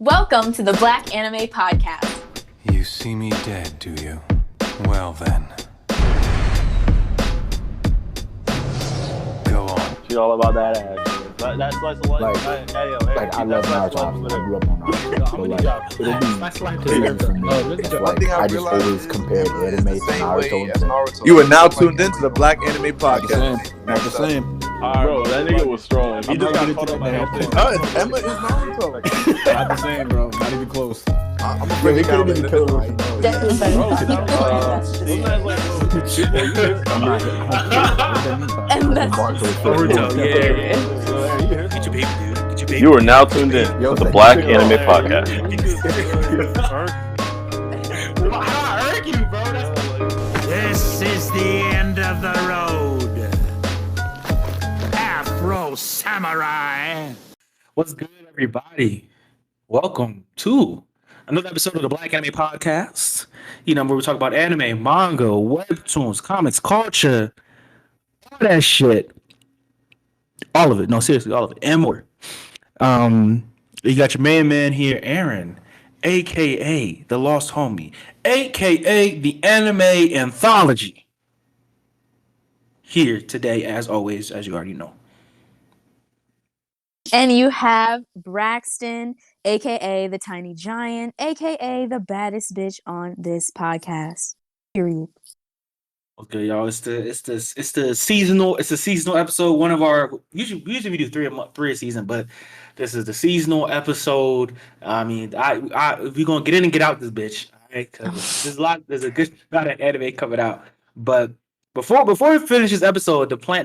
Welcome to the Blxxk Anime Podcast. You see me dead, do you? Well then. Go on. She all about that ass. That's slice of life. I love Naruto. I grew up on Naruto. So I just always compared anime to Naruto. You are now tuned into the Blxxk Anime Podcast. Not the same. Bro, that nigga was strong. He just got caught up by that. Emma is Naruto. Not the same, bro. Not even close. I'm afraid they could have been killed. And that's Get your baby, dude. Get your baby. You are now tuned in to the Blxxk Anime Podcast. I irk you, bro. This is the end of the road. Afro Samurai. What's good, everybody? Welcome to another episode of the Blxxk Anime Podcast. Where we talk about anime, manga, webtoons, comics, culture, all that shit. All of it. No, seriously, all of it. And more. You got your main man here, Aaron, aka the Lost Homie, aka the Anime Anthology. Here today, as always, as you already know. And you have Braxton, aka the Tiny Giant, aka the baddest bitch on this podcast. Period. Okay, y'all. It's the seasonal episode. One of our usually we do three a season, but this is the seasonal episode. I mean, we're gonna get in and get out this bitch, all right? Because there's a good amount of anime coming out. But before we finish this episode, my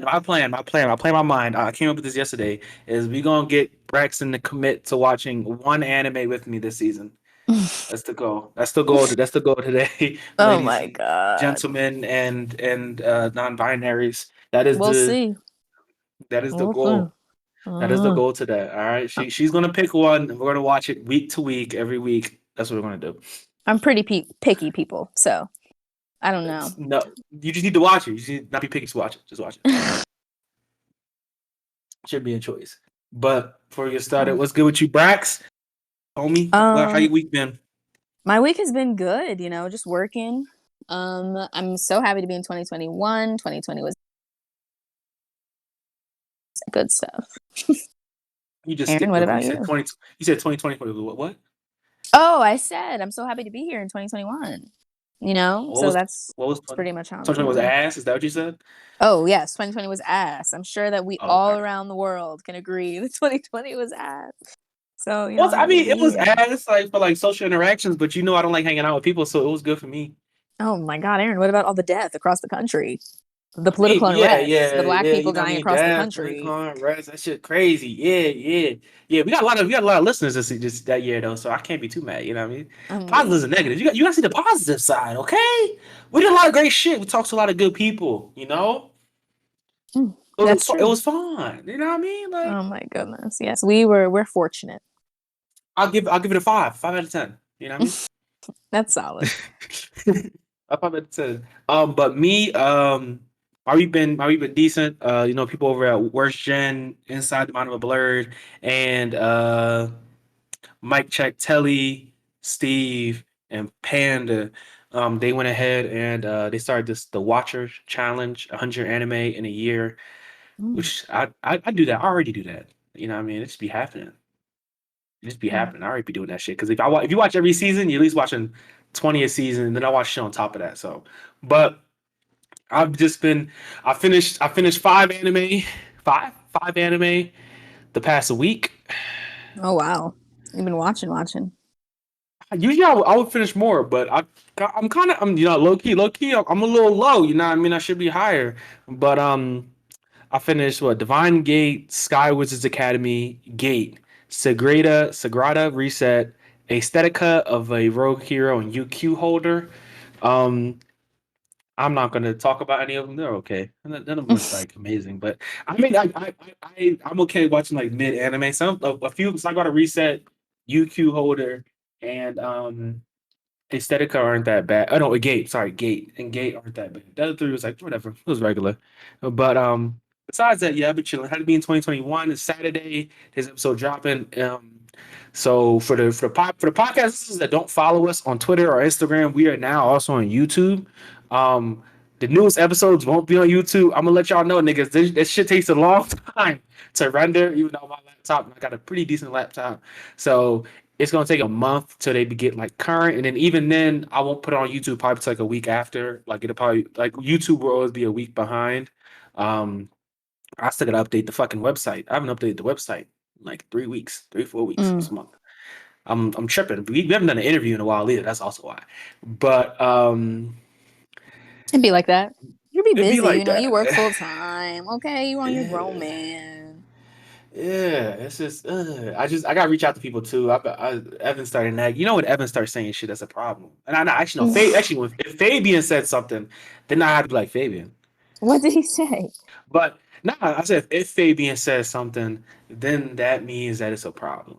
mind. I came up with this yesterday. Is we gonna get Braxton to commit to watching one anime with me this season. That's the goal. That's the goal today. Oh Ladies, my god, gentlemen, and non-binaries. That is we'll see. That is the goal. That is the goal today. All right. She's gonna pick one, and we're gonna watch it week to week, every week. That's what we're gonna do. I'm pretty picky, people. So I don't know. No, you just need to watch it. You just need not be picky to watch it. Just watch it. Should be a choice. But before we get started, what's good with you, Brax? Homie, how your week been? My week has been good, just working. I'm so happy to be in 2021. 2020 was good stuff. You just Aaron, what about you? You said 2020. What? Oh, I said I'm so happy to be here in 2021. That's pretty much how. 2020 was ass. Is that what you said? Oh yes, 2020 was ass. I'm sure that we all around the world can agree that 2020 was ass. So it was ass for social interactions, but I don't like hanging out with people, so it was good for me. Oh my god, Aaron, what about all the death across the country? The political unrest, the black people dying across the country. Unrest, that shit crazy. Yeah. We got a lot of listeners this that year though, so I can't be too mad. You know what I mean? Positives and negatives. You gotta see the positive side, okay? We did a lot of great shit. We talked to a lot of good people. That's true. It was fun. You know what I mean? Oh my goodness, yes, we're fortunate. I'll give it a 5 out of 10. You know what I mean? That's solid. A 5 out of 10. But me, my week been decent. People over at Worst Gen, Inside the Mind of a Blurred, and Mike Check, Telly, Steve, and Panda. They went ahead and they started the Watcher Challenge, 100 anime in a year, which I do that. I already do that. You know what I mean? It just be happening. I already be doing that shit. Because if you watch every season, you're at least watching 20 a season, and then I watch shit on top of that. So, but I finished 5 anime the past week. Oh wow, you've been watching. Usually I would finish more, but I'm low key. I'm a little low. You know what I mean? I should be higher, but I finished Divine Gate, Sky Wizards Academy, Gate, Sagrada Reset, Aesthetica of a Rogue Hero, and UQ Holder. I'm not going to talk about any of them. They're okay. None of them are amazing, but I mean, I'm okay watching mid anime. A few. So I got to Reset, UQ Holder, and Aesthetica aren't that bad. Oh no, Gate aren't that bad. The other 3 was whatever. It was regular, but besides that, yeah, I've been chilling. Had to be in 2021. It's Saturday. His episode dropping. So for the podcasters that don't follow us on Twitter or Instagram, we are now also on YouTube. The newest episodes won't be on YouTube. I'm gonna let y'all know, niggas. This shit takes a long time to render, even though my laptop, I got a pretty decent laptop. So it's gonna take a month till they get like current, and then even then, I won't put it on YouTube probably till like a week after. Like it'll probably like YouTube will always be a week behind. Um, I still gotta update the fucking website. I haven't updated the website in like 3 weeks, 4 weeks this month. I'm tripping. We haven't done an interview in a while either. That's also why. But It'd be like that. You be it'd be busy, like you know. You that. work full time. Okay, you on your grown man. Yeah, it's just I gotta reach out to people too. Evan started nagging. You know when Evan starts saying shit, that's a problem. And I know actually no. If Fabian said something, then I had to be like Fabian. What did he say? But no, I said if Fabian says something, then that means that it's a problem.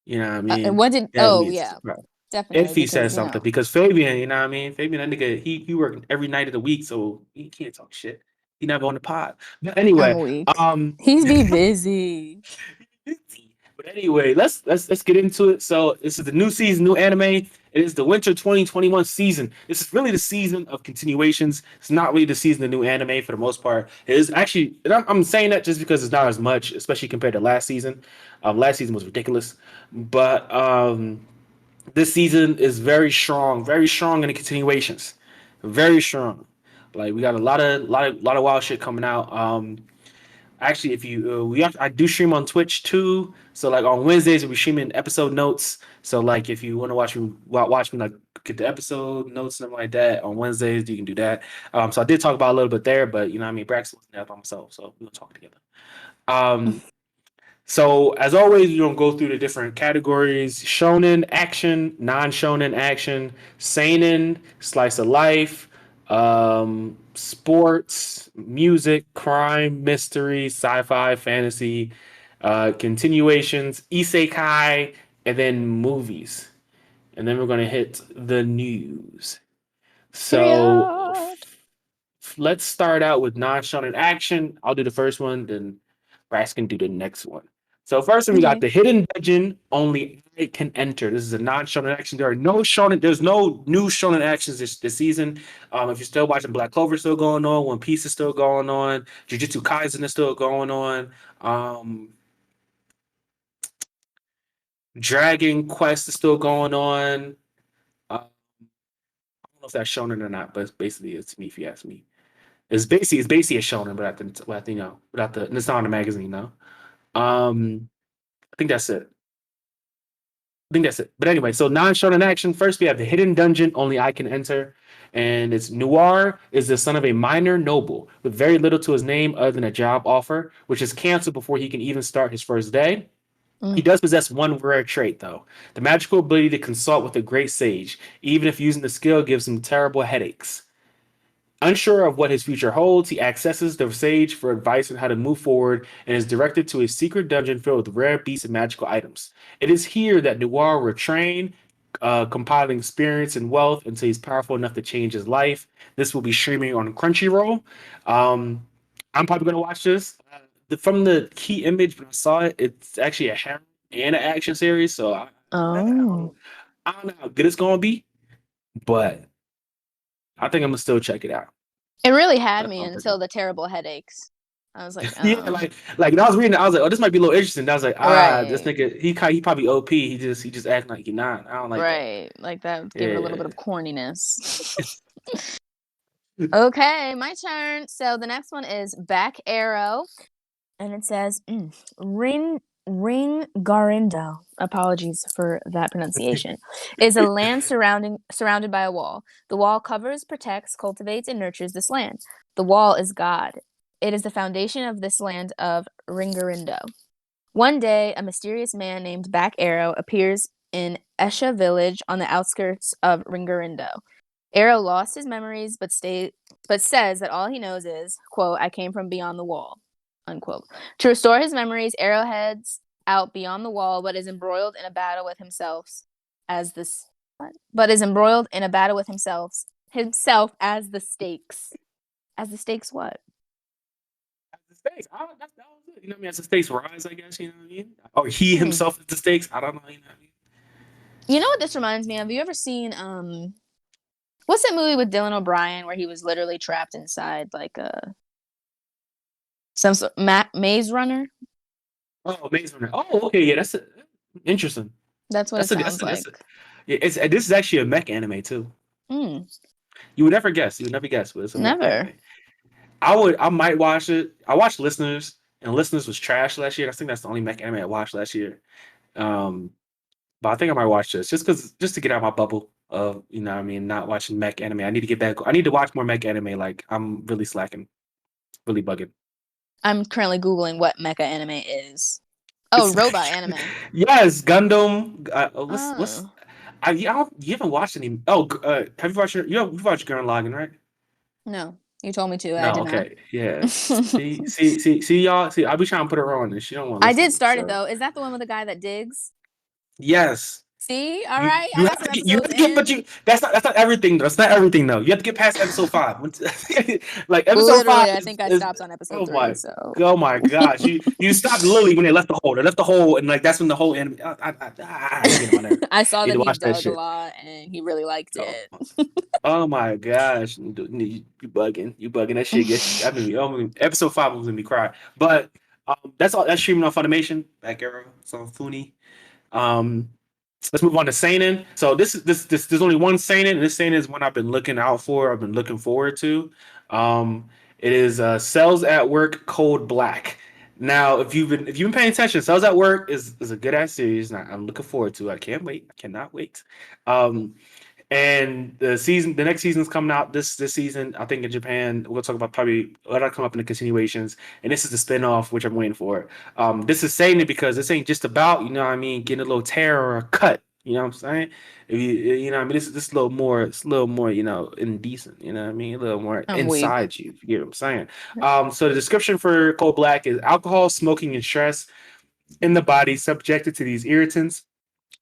You know what I mean? What did? That Oh means it's yeah, a problem. definitely If he because says something, because Fabian, you know what I mean? Fabian, that nigga, he working every night of the week, so he can't talk shit. He never on the pod. But I'm anyway, weak. um, He's be busy. but anyway, let's get into it. So this is the new season, new anime. It is the winter 2021 season. This is really the season of continuations. It's not really the season of new anime for the most part. It is actually, and I'm saying that just because it's not as much, especially compared to last season. Last season was ridiculous, but this season is very strong in the continuations, very strong. Like we got a lot of wild shit coming out. Actually, if you I do stream on Twitch too. So like on Wednesdays we streaming episode notes. So like if you want to watch me like get the episode notes and something like that on Wednesdays, you can do that. So I did talk about a little bit there, but you know what I mean, Braxton wasn't there by myself, so we'll talk together. Um, so as always, we're gonna go through the different categories: shonen action, non-shonen action, seinen, slice of life, sports, music, crime, mystery, sci-fi, fantasy, continuations, isekai, and then movies. And then we're gonna hit the news. So Period. let's start out with non-shonen action. I'll do the first one, then Brax can do the next one. So first one, we got Okay. the hidden dungeon. Only I can enter. This is a non-shonen action. There are no shonen. There's no new shonen actions this season. If you're still watching Black Clover, still going on. One Piece is still going on. Jujutsu Kaisen is still going on. Dragon Quest is still going on. I don't know if that's shonen or not, but basically it's me if you ask me. It's basically a shonen, but without the and it's not on the magazine now. I think that's it. I think that's it. But anyway, so non-shonen action. First, we have the hidden dungeon only I can enter, and it's Noir is the son of a minor noble with very little to his name other than a job offer, which is canceled before he can even start his first day. He does possess one rare trait, though: the magical ability to consult with a great sage, even if using the skill gives him terrible headaches. Unsure of what his future holds, he accesses the sage for advice on how to move forward and is directed to a secret dungeon filled with rare beasts and magical items. It is here that Noir will train, compiling experience and wealth until he's powerful enough to change his life. This will be streaming on Crunchyroll. Um, I'm probably going to watch this. From the key image, when I saw it, it's actually a harem and an action series. So Oh. I don't know how good it's going to be, but I think I'm gonna still check it out. It really had That's me what I'm until thinking. the terrible headaches. I was like, Yeah, like when I was reading it, I was like, oh, this might be a little interesting. I was like, this right, nigga, he probably OP. He just acting like he not. I don't like that. right. Like that would give it a little bit Yeah. of corniness. Okay, my turn. So the next one is Back Arrow, and it says Ring Garindo. Apologies for that pronunciation. Is a land surrounded by a wall. The wall covers, protects, cultivates, and nurtures this land. The wall is God. It is the foundation of this land of Ringarindo. One day, a mysterious man named Back Arrow appears in Esha village on the outskirts of Ringarindo. Arrow lost his memories, but says that all he knows is, quote, I came from beyond the wall, unquote. To restore his memories, Arrow heads out beyond the wall, but is embroiled in a battle with himself as this but is embroiled in a battle with himself as the stakes. As the stakes what? stakes. That was it. You know what I mean? As the stakes rise, I guess. You know what I mean? Or he himself is the stakes. I don't know. You know what I mean? You know what this reminds me of? Have you ever seen what's that movie with Dylan O'Brien where he was literally trapped inside like some sort Maze Runner? Oh, Maze Runner. Oh, okay. Yeah, that's interesting. That's what it sounds like. Yeah, this is actually a mech anime too. Mm, You would never guess. You would never guess, but it's a mech never. anime. I might watch it. I watched Listeners, and Listeners was trash last year. I think that's the only mech anime I watched last year. Um, but I think I might watch this just to get out of my bubble of what I mean, not watching mech anime. I need to get back. I need to watch more mech anime. Like I'm really slacking, really bugging. I'm currently Googling what mecha anime is. Oh, robot anime. Yes, Gundam. What's Oh. you haven't watched any? Oh, have you watched you've watched Gurren Lagann, right? No, you told me to. I No, did okay, yeah. not. See, y'all. See, I'll be trying to put her on, and she don't want to I listen. did start it So though. Is that the one with the guy that digs? yes, See, all right, I you got have some to get episodes in. but that's not everything though. That's not everything though. You have to get past episode 5. Like episode 5 Literally, I think I is stopped on episode 3. So oh my gosh. You stopped Lily when they left the hole. They left the hole, and like that's when the whole anime. You get on my nerve. I saw You need that to he watch that dug a shit. lot and he really liked Oh, it. oh my gosh, you bugging, you bugging. That shit gets. Episode 5 was gonna be cry, but that's all. That's streaming on Funimation. Back arrow. It's on Funi. Um, let's move on to seinen. So there's only one seinen, and this seinen is one I've been looking out for. I've been looking forward to. It is Cells at Work Code Black. Now, if you've been paying attention, Cells at Work is a good ass series. And I'm looking forward to it. I can't wait. I cannot wait. And the next season's coming out this season. I think in Japan, we'll talk about probably what'll come up in the continuations. And this is the spinoff, which I'm waiting for. This is saying it because this ain't just about, you know what I mean, getting a little tear or a cut. You know what I'm saying? If you know what I mean, this is a little more, indecent. You know what I mean? A little more I'm weak. inside you. If you get what I'm saying? So the description for Cold Black is alcohol, smoking, and stress in the body subjected to these irritants.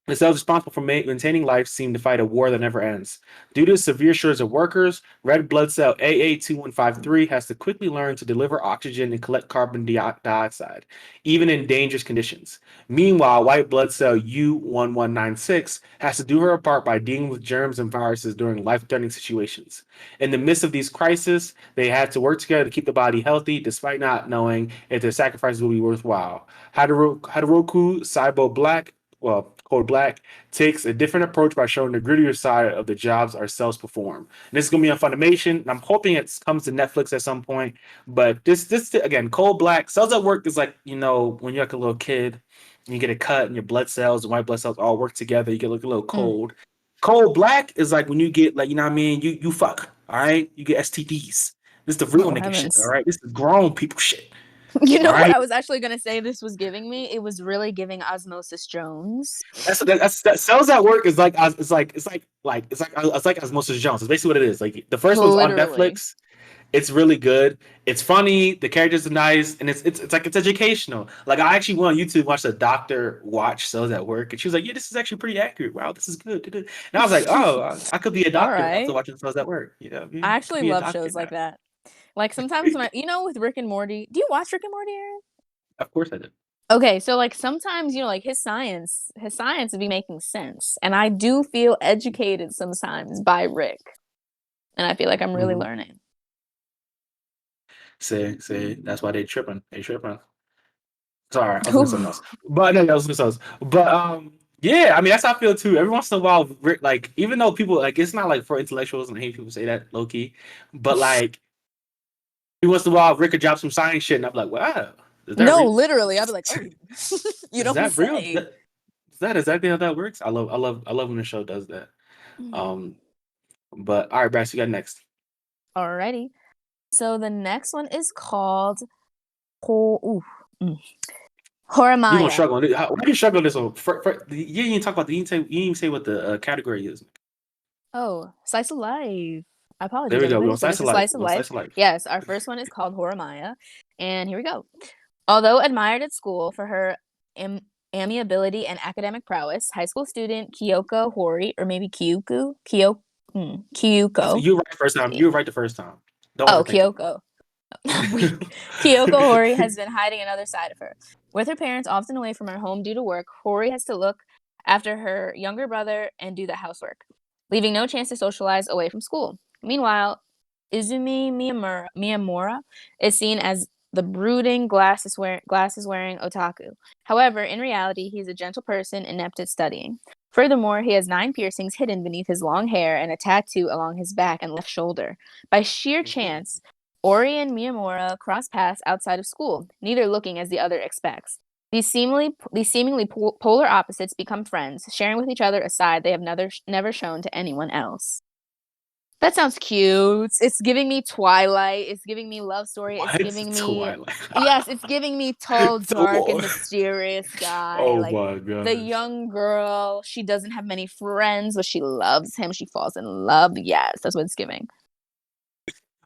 The cells responsible for maintaining life seem to fight a war that never ends. Due to severe shortage of workers, red blood cell AA2153 has to quickly learn to deliver oxygen and collect carbon dioxide, even in dangerous conditions. Meanwhile, white blood cell U1196 has to do her part by dealing with germs and viruses during life-threatening situations. In the midst of these crises, they have to work together to keep the body healthy, despite not knowing if their sacrifices will be worthwhile. Haruroku Saibo Black, Code Black, takes a different approach by showing the grittier side of the jobs our cells perform. And this is going to be on Funimation, and I'm hoping it comes to Netflix at some point. But this again, Cold Black, Cells at Work is like, when you're like a little kid, and you get a cut, and your blood cells and white blood cells all work together, you get like a little cold. Cold Black is like when you get like, you know what I mean, you fuck, all right? You get STDs. This is the real nigga shit, all right? This is grown people shit. You know right? what I was actually gonna say this was giving me? It was really giving Osmosis Jones. That Cells at Work is like it's like Osmosis Jones. It's basically what it is. Like the first one's on Netflix. It's really good. It's funny. The characters are nice, and it's like it's educational. Like I actually went on YouTube and watched a doctor watch Cells at Work, and she was like, "Yeah, this is actually pretty accurate. Wow, this is good." And I was like, "Oh, I could be a doctor after watching Cells at Work." You know, I actually love shows like that. Like sometimes when with Rick and Morty, do you watch Rick and Morty, Aaron? Of course I did. Okay, so like sometimes like his science would be making sense, and I do feel educated sometimes by Rick, and I feel like I'm really learning. See, that's why they tripping. Sorry, I was doing something else. But no, that was something else. But yeah, I mean that's how I feel too. Every once in a while, Rick, like even though people like it's not like for intellectuals and I hate people say that low key, but like every once in a while, Rick could drop some science shit, and I'm like, wow. No, literally, I'd be like, oh, you don't that say. Real? Is that exactly how that works? I love when the show does that. But all right, Brass, you got next. Alrighty. So the next one is called Horamaya. You're gonna struggle. Why do you struggle on this one? You didn't even talk about. You didn't even say what the category is. Oh, slice of life. I apologize. There we go. Everybody. We're on slice of life. Yes, our first one is called Horamaya, and here we go. Although admired at school for her amiability and academic prowess, high school student Kyoko Hori, or maybe Kyuko. You were right the first time. Oh, Kyoko. Weak. Kyoko Hori has been hiding another side of her. With her parents often away from her home due to work, Hori has to look after her younger brother and do the housework, leaving no chance to socialize away from school. Meanwhile, Izumi Miyamura is seen as the brooding, glasses-wearing otaku. However, in reality, he's a gentle person inept at studying. Furthermore, he has 9 piercings hidden beneath his long hair and a tattoo along his back and left shoulder. By sheer chance, Ori and Miyamura cross paths outside of school, neither looking as the other expects. These seemingly polar opposites become friends, sharing with each other a side they have never shown to anyone else. That sounds cute. It's giving me Twilight. It's giving me love story. It's giving me Twilight. yes. It's giving me tall, dark, and Twilight. mysterious guy. Oh like my god. the young girl. She doesn't have many friends, but she loves him. She falls in love. Yes, that's what it's giving.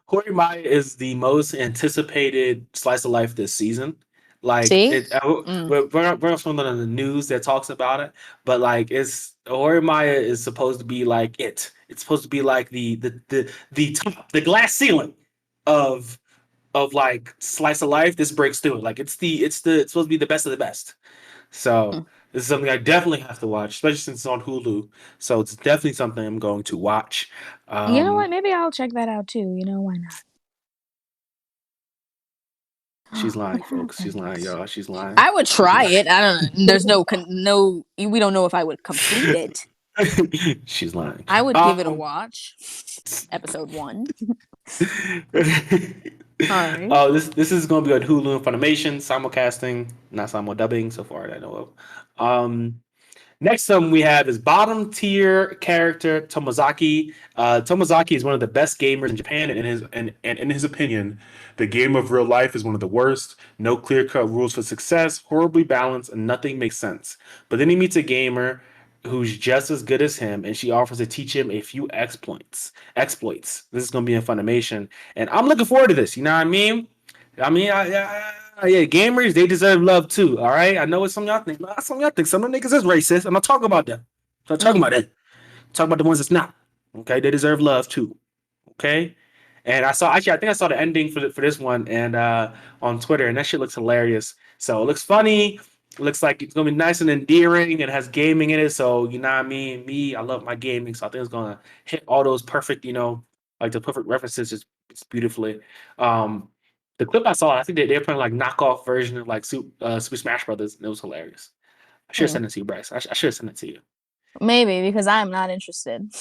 Horimiya is the most anticipated slice of life this season. Like See? we're not something on the news that talks about it, but like it's Horimiya is supposed to be like it. It's supposed to be like the top, the glass ceiling of like slice of life. This breaks through it. Like it's supposed to be the best of the best. So this is something I definitely have to watch, especially since it's on Hulu. So it's definitely something I'm going to watch. You know what? Maybe I'll check that out too. You know, why not? She's lying, What folks. She's happened? lying, y'all. She's lying. I would try it. I don't know. There's no. We don't know if I would complete it. She's lying. I would give it a watch. Episode 1. Alright. Oh, this is going to be on Hulu and Funimation, simulcasting, not simuldubbing so far that I know of. Next one we have is bottom tier character Tomozaki. Tomozaki is one of the best gamers in Japan, and in his opinion, the game of real life is one of the worst. No clear-cut rules for success, horribly balanced, and nothing makes sense. But then he meets a gamer who's just as good as him, and she offers to teach him a few exploits. This is going to be in Funimation, and I'm looking forward to this. You know what I mean? Yeah, gamers, they deserve love too. All right, I know what some of y'all think. Some of y'all think some of them niggas is racist. I'm not talking about them. I'm not talking about that. I'm talking about the ones that's not. Okay, they deserve love too. Okay, and I think I saw the ending for this one and on Twitter, and that shit looks hilarious. So it looks funny. It looks like it's gonna be nice and endearing. It has gaming in it, so you know what I mean. I love my gaming, so I think it's gonna hit all those perfect, like the perfect references just beautifully. The clip I saw, I think they're playing like knockoff version of like Super Smash Brothers, and it was hilarious. I should have sent it to you, Bryce. I should have sent it to you. Maybe because I'm not interested.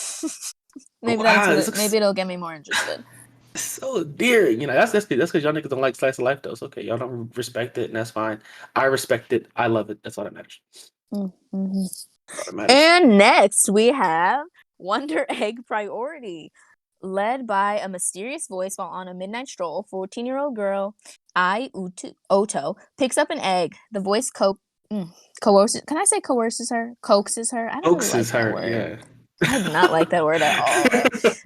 Maybe maybe it'll get me more interested. So dear, that's because y'all niggas don't like slice of life though. It's okay, y'all don't respect it, and that's fine. I respect it. I love it. That's all that matters. Mm-hmm. That's all that matters. And next we have Wonder Egg Priority. Led by a mysterious voice while on a midnight stroll, 14-year-old girl Ai Oto picks up an egg. The voice coerces. Can I say coerces her? Coaxes her. I don't really like that word. Yeah. I do not like that word at all.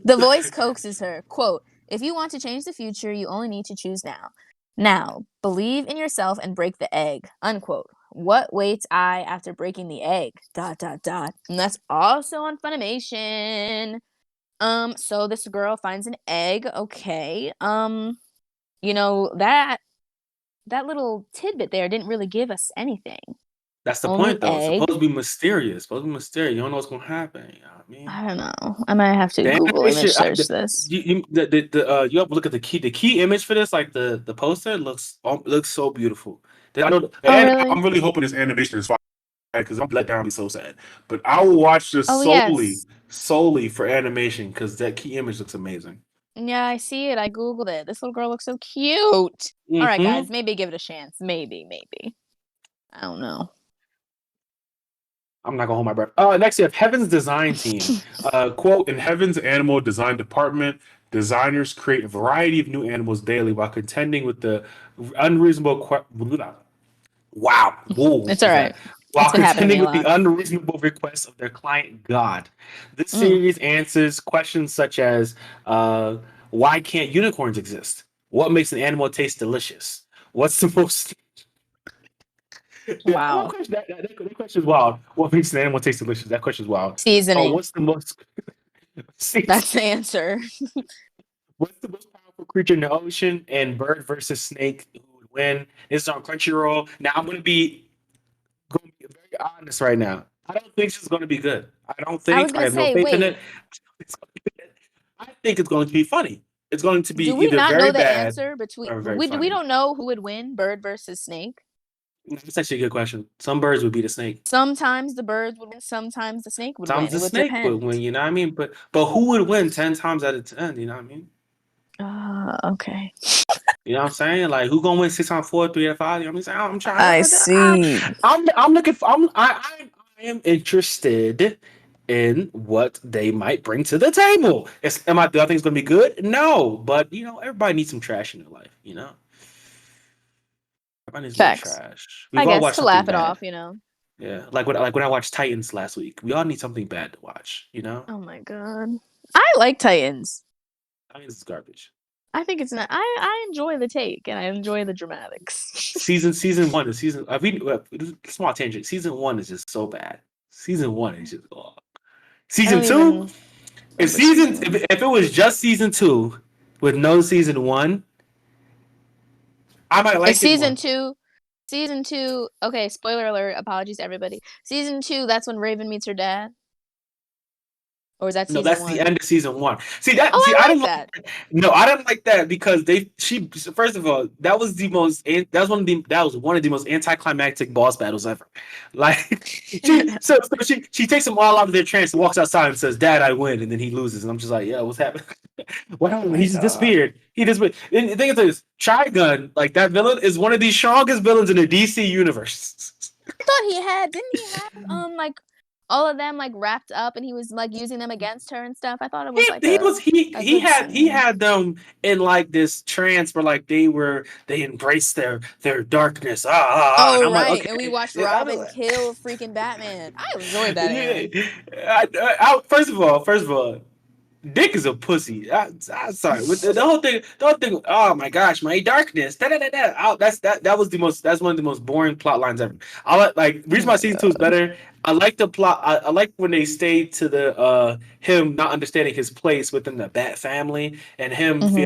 The voice coaxes her. Quote, "If you want to change the future, you only need to choose now. Now, believe in yourself and break the egg." Unquote. What waits I after breaking the egg? ... And that's also on Funimation. So this girl finds an egg. Okay. That little tidbit there didn't really give us anything. That's the Only point, though. It's egg. supposed to be mysterious. You don't know what's gonna happen. You know what I mean? I don't know. I might have to Google image search this. You have to look at the key image for this. Like the poster looks so beautiful. Really? I'm really hoping this animation is fine because I'm let down. Be so sad, but I will watch this solely for animation because that key image looks amazing. Yeah, I see it. I Googled it. This little girl looks so cute. Mm-hmm. All right, guys, maybe give it a chance. Maybe. I don't know. I'm not gonna hold my breath. Next you have Heaven's Design Team. Quote, in Heaven's Animal Design Department, designers create a variety of new animals daily while contending with the unreasonable wow. Whoa, it's all right. While contending with the unreasonable requests of their client God. This series answers questions such as why can't unicorns exist? What makes an animal taste delicious? What's the most wow. That question is wild. What makes an animal taste delicious? That question is wild. Seasoning. What's the most That's the answer. What's the most powerful creature in the ocean and bird versus snake. Who would win? This is on Crunchyroll. Now I'm going to be very honest right now. I don't think this is going to be good. I was I gonna have no say, faith in it. wait, I think it's going to be funny. It's going to be do we either not very know the bad answer between or very we funny. don't know who would win, bird versus snake? That's actually a good question. Some birds would beat a snake. Sometimes the bird would win, sometimes the snake would Sometimes win. the It would snake would depend. win. You know what I mean? But who would win 10 times out of 10? You know what I mean? Okay. You know what I'm saying? Like who gonna win 6 on 4, 3 out of 5? You know what I'm saying? I see. I'm looking for. I am interested in what they might bring to the table. Do I think it's gonna be good? No, but everybody needs some trash in their life. Everybody needs a little Facts. trash. I We've all guess watched to something laugh it bad. off, you know. Yeah, like when I watched Titans last week. We all need something bad to watch. Oh my god. I like Titans. Titans is garbage. I think it's not. I enjoy the take and I enjoy the dramatics. Season one, small tangent. Season 1 is just so bad. Season 1 is just I Season don't 2. even If remember season one. if it was just season 2 with no season 1, I might Is like it more. season two. Okay, spoiler alert. Apologies to everybody. Season 2. That's when Raven meets her dad. Or is that No, season that's the 1? end of season 1. Oh, I I like didn't that. No, I didn't like that because she first of all, that was one of the most anticlimactic boss battles ever. Like she takes them all out of their trance and walks outside and says, "Dad, I win," and then he loses, and I'm just like, "Yeah, what's happening? What Oh happened?" my He just god. disappeared. He just went. And the thing is, this Trigun, like that villain, is one of the strongest villains in the DC universe. I thought didn't he have like all of them like wrapped up and he was like using them against her and stuff? I thought it was like a good He scene. had them in like this trance where like they embraced their darkness. And Oh I'm like, right, and we okay. watched Yeah, Robin kill freaking Batman. I enjoyed that yeah. anime. First of all, Dick is a pussy. I'm sorry. With the whole thing. Oh my gosh, my darkness. Da, da, da, da. That was the most. That's one of the most boring plot lines ever. The Oh reason why my season 2 is god. better. I like the plot. I like when they stayed to the him not understanding his place within the Bat family and him feeling Hmm.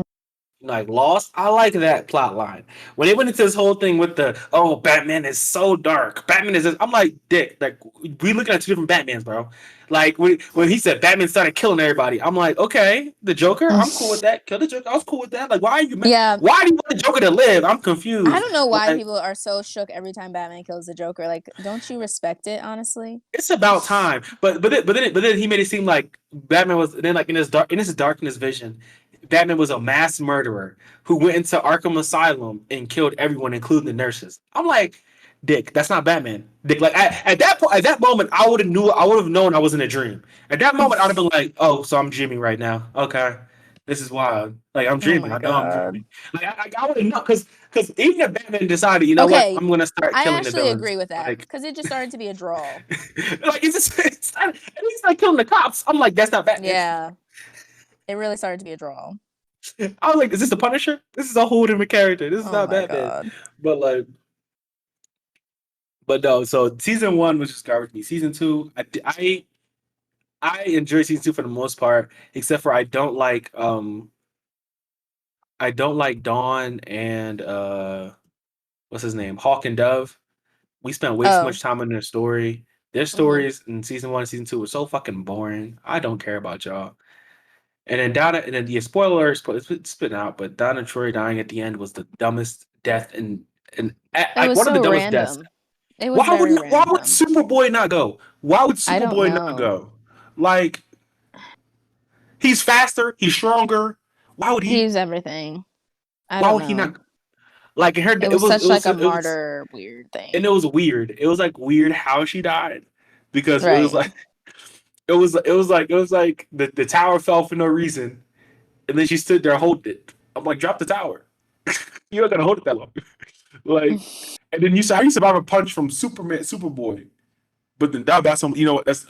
like lost. I like that plot line. When they went into this whole thing with Batman is so dark. Batman is. I'm like, Dick. Like we looking at two different Batmans, bro. Like when he said Batman started killing everybody, I'm like, okay, the Joker, I'm cool with that. Kill the Joker, I was cool with that. Like, why are you mad? Yeah, Why do you want the Joker to live? I'm I confused. don't know why Like, people are so shook every time Batman kills the Joker. Like, don't you respect it, honestly? it's about time. But then he made it seem like Batman was then like in his darkness vision. Batman was a mass murderer who went into Arkham Asylum and killed everyone, including the nurses. I'm like, Dick, that's not Batman. Dick, like at that point, at that moment, I would have known I was in a dream. At that moment, I'd have been like, oh, so I'm dreaming right now. Okay, this is wild. Like I'm Oh dreaming. my I know I'm god. dreaming. Like I would have known because even if Batman decided, you know what, Okay, I'm gonna start I killing the actually villains. agree with that Like, because it just started to be a draw. like at least like killing the cops. I'm like, that's not Batman. Yeah, it really started to be a draw. I was like, is this the Punisher? This is a whole different character. This is Oh not my Batman. god. But like, but no. So season 1 was just garbage. Me. Season 2, I enjoy season 2 for the most part, except for I don't like Dawn and what's his name, Hawk and Dove. We spent way too Oh. much time on their story. Their Hmm. stories in season 1 and season 2 were so fucking boring. I don't care about y'all. And then Donna, and then the spoiler, it's spitting out, but Donna Troy dying at the end was the dumbest death and It like was one of the so dumbest deaths. random. It was very Why would random. Superboy not go? Why would I don't Superboy not know. go? Like he's faster, he's stronger. Why would he? He's everything. I Why don't would he know. not? Like I heard It it was was such like a it was martyr weird and thing. it was weird. It was like weird how she died because it was Right. like it was like the tower fell for no reason, and then she stood there holding it. I'm like, drop the tower. You're not gonna hold it that long. Like, and then how you survive a punch from Superboy, but then that's some. You know what? Let's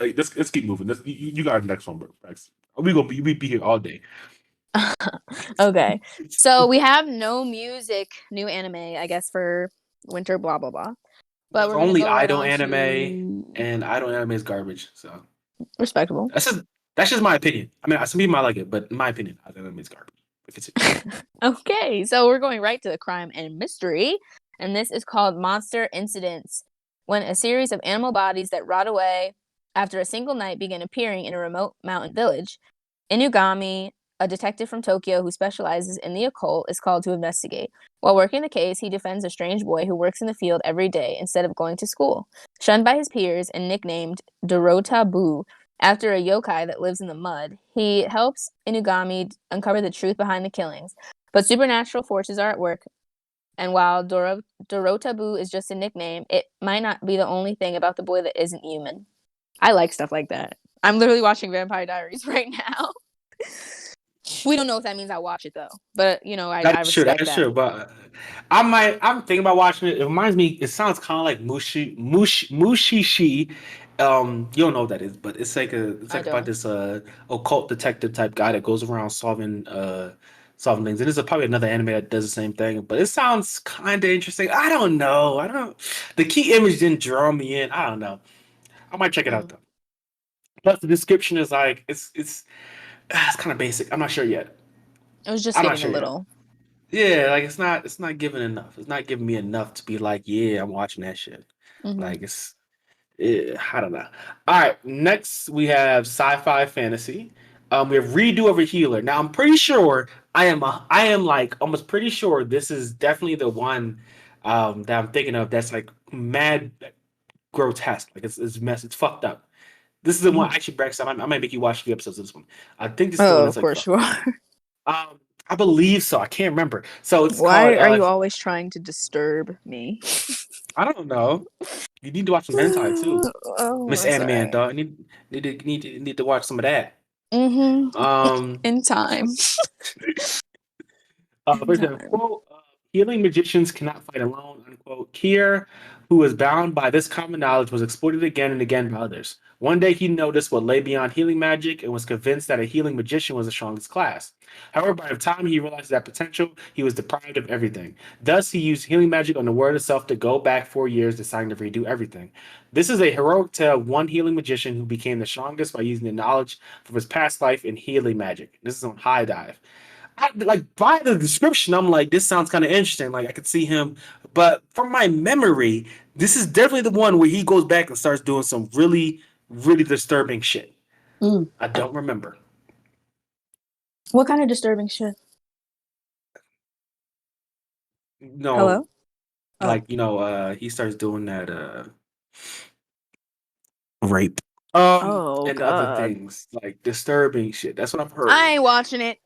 keep moving. You got the next one, bro. Max. We be here all day. Okay. So we have no music, new anime, I guess, for winter, blah blah blah. But There's we're gonna only go right idol on anime, to and idol anime is garbage. So respectable. that's just my opinion. I mean, some people might like it, but in my opinion, idol anime is garbage. if it's Okay, so we're going right to the crime and mystery, and this is called Monster Incidents. When a series of animal bodies that rot away after a single night begin appearing in a remote mountain village, Inugami, a detective from Tokyo who specializes in the occult, is called to investigate. While working the case, he defends a strange boy who works in the field every day instead of going to school. Shunned by his peers and nicknamed Dorota Boo after a yokai that lives in the mud, he helps Inugami uncover the truth behind the killings. But supernatural forces are at work, and while Dorotabu is just a nickname, it might not be the only thing about the boy that isn't human. I like stuff like that. I'm literally watching Vampire Diaries right now. We don't know if that means I watch it though, but I That is true. That respect is that. true. But I'm thinking about watching it. It reminds me. It sounds kind of like Mushishi. You don't know what that is, but it's like I about don't. this occult detective type guy that goes around solving things. And there's probably another anime that does the same thing. But it sounds kind of interesting. I don't know. I don't. The key image didn't draw me in. I don't know. I might check it out though. Plus the description is like it's kind of basic. I'm not sure yet. It was just I'm not giving a sure yet. little. Yeah, like it's not giving enough. It's not giving me enough to be like, yeah, I'm watching that shit. Mm-hmm. Like I don't know. All right, next we have sci-fi fantasy. We have Redo of a Healer. Now I'm pretty sure I am like almost pretty sure this is definitely the one that I'm thinking of that's like mad grotesque. Like it's fucked up. This is the one actually Brex. I might make you watch the episodes of this one. I think this is the one Oh, that's of like course fucked. you are. I believe so. I can't remember. So it's called. Why are you always trying to disturb me? I don't know. You need to watch some hentai too, Oh, Miss that's Anime alright. dog. Need to watch some of that. Mm-hmm. Um, In time. First, quote, healing magicians cannot fight alone, unquote. Kier, who was bound by this common knowledge, was exploited again and again by others. One day he noticed what lay beyond healing magic and was convinced that a healing magician was the strongest class. However, by the time he realized that potential, he was deprived of everything. Thus, he used healing magic on the word itself to go back 4 years, deciding to redo everything. This is a heroic tale of one healing magician who became the strongest by using the knowledge from his past life in healing magic. This is on High Dive. Like by the description, I'm like, this sounds kind of interesting. Like I could see him, but from my memory, this is definitely the one where he goes back and starts doing some really, really disturbing shit. I don't remember. What kind of disturbing shit? No, Hello? Oh. like he starts doing that rape, Oh, and other God. things like disturbing shit. That's what I've I heard. ain't watching it.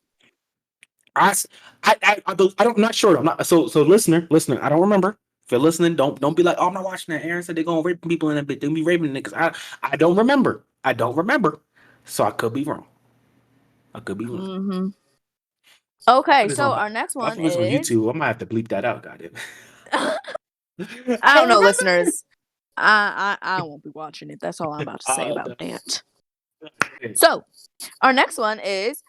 I, s- I don't, I'm not sure. I'm not. So listener. I don't remember. If you're listening, don't be like, oh, I'm not watching that. Aaron said they're gonna rape people in that bit. They're gonna be raping niggas. I don't remember. I don't remember. So I could be wrong. I could be wrong. Mm-hmm. I Okay, put this so on. our next I one put this on is YouTube. I might have to bleep that out. Goddamn. I I don't don't know, remember. listeners. I won't be watching it. That's all I'm about to say Uh, about that. okay. So, our next one is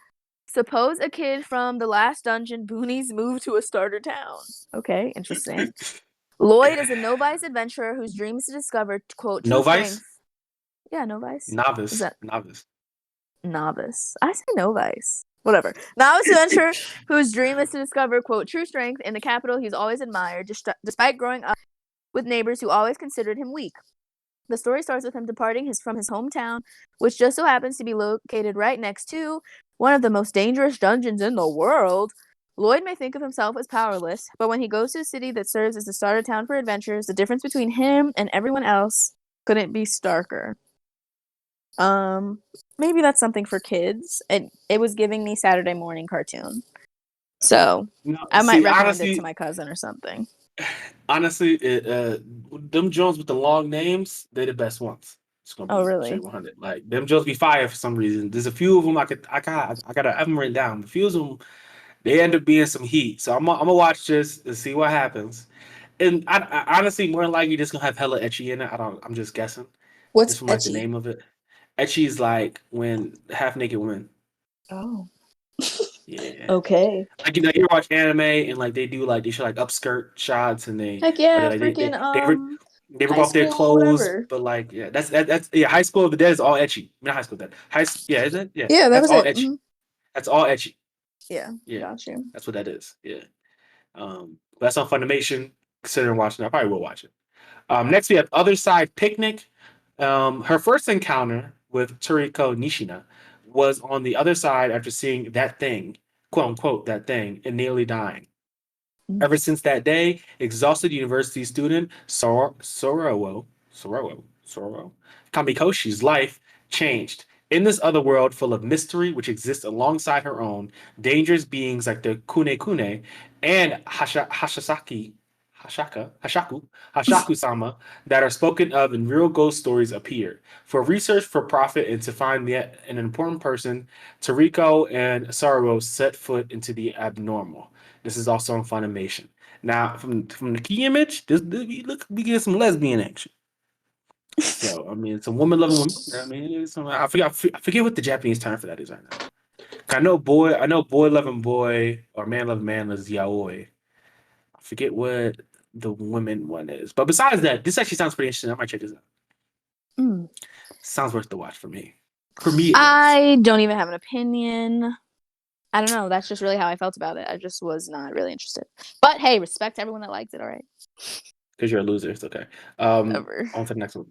suppose a kid from the last dungeon boonies move to a starter town. Okay, interesting. Lloyd is a novice adventurer whose dream is to discover, quote, true Novice, strength. Yeah, novice. Is novice, that novice. novice? I say novice. Whatever. Novice adventurer whose dream is to discover, quote, true strength in the capital he's always admired, despite growing up with neighbors who always considered him weak. The story starts with him departing from his hometown, which just so happens to be located right next to one of the most dangerous dungeons in the world. Lloyd may think of himself as powerless, but when he goes to a city that serves as the starter town for adventures, the difference between him and everyone else couldn't be starker. Maybe that's something for kids. It was giving me Saturday morning cartoon. So No, I might see, recommend it to my cousin or something. honestly, them Jones with the long names, they're the best ones. It's gonna Oh, be straight really? 100. Like them Jones be fire for some reason. There's a few of them I gotta have them written down. A few of them they end up being some heat. So I'm gonna watch this and see what happens. And I honestly more than likely just gonna have hella etchy in it. I'm just guessing. What's Just from like the etchy? name of it. Etchy is like when half naked women. Oh. Yeah. Okay. Like you watch anime and like they show like upskirt shots and Heck or yeah, they like freaking they rip high off their school, clothes, whatever. but like yeah, that's yeah. High School of the Dead is all etchy. Not High School of the Dead. Yeah, isn't it? Yeah, Yeah, that that's was all it. etchy. That's all etchy. Yeah, Yeah, got you. that's what that is. Yeah. That's on Funimation. Considering watching, I probably will watch it. Next, we have Other Side Picnic. Her first encounter with Toriko Nishina was on the other side after seeing that thing, quote unquote, that thing, and nearly dying. Mm. Ever since that day, exhausted university student Soro Kamikoshi's life changed. In this other world full of mystery, which exists alongside her own, dangerous beings like the Kune Kune and Hashaku Sama that are spoken of in real ghost stories appear. For research for profit and to find an important person, Toriko and Saro set foot into the abnormal. This is also on Funimation. Now, from the key image, we get some lesbian action. So, I mean, it's a woman loving woman. I mean, I forget what the Japanese term for that is right now. I know boy loving boy or man loving man is yaoi. I forget what the women one is. But besides that, this actually sounds pretty interesting. I might check this out. Mm. Sounds worth the watch for me. For me, it is. I don't even have an opinion. I don't know. That's just really how I felt about it. I just was not really interested. But hey, respect everyone that liked it. All right. Because you're a loser. It's okay. Whatever. On to the next one.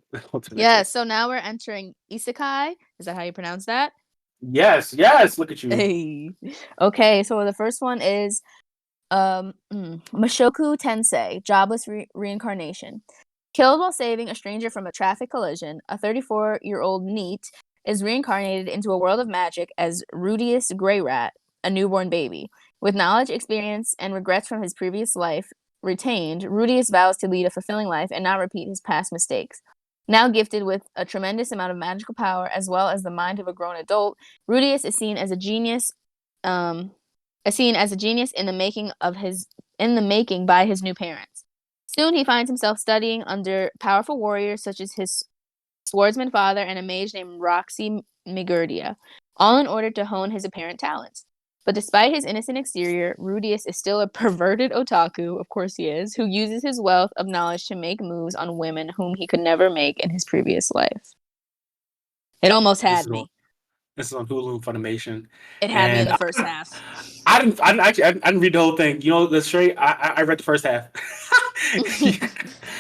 Yeah. So now we're entering isekai. Is that how you pronounce that? Yes. Look at you. Hey. Okay. So the first one is Mashoku Tensei, jobless reincarnation. Killed while saving a stranger from a traffic collision, a 34-year-old NEET is reincarnated into a world of magic as Rudius Greyrat, a newborn baby. With knowledge, experience, and regrets from his previous life retained, Rudius vows to lead a fulfilling life and not repeat his past mistakes. Now gifted with a tremendous amount of magical power as well as the mind of a grown adult, Rudius is seen as a genius in the making by his new parents. Soon he finds himself studying under powerful warriors such as his swordsman father and a mage named Roxy Migurdia, all in order to hone his apparent talents. But despite his innocent exterior, Rudius is still a perverted otaku, of course he is, who uses his wealth of knowledge to make moves on women whom he could never make in his previous life. It almost had me. This is on Hulu and Funimation. It had me in the first half. I didn't read the whole thing. You know, the straight. I read the first half.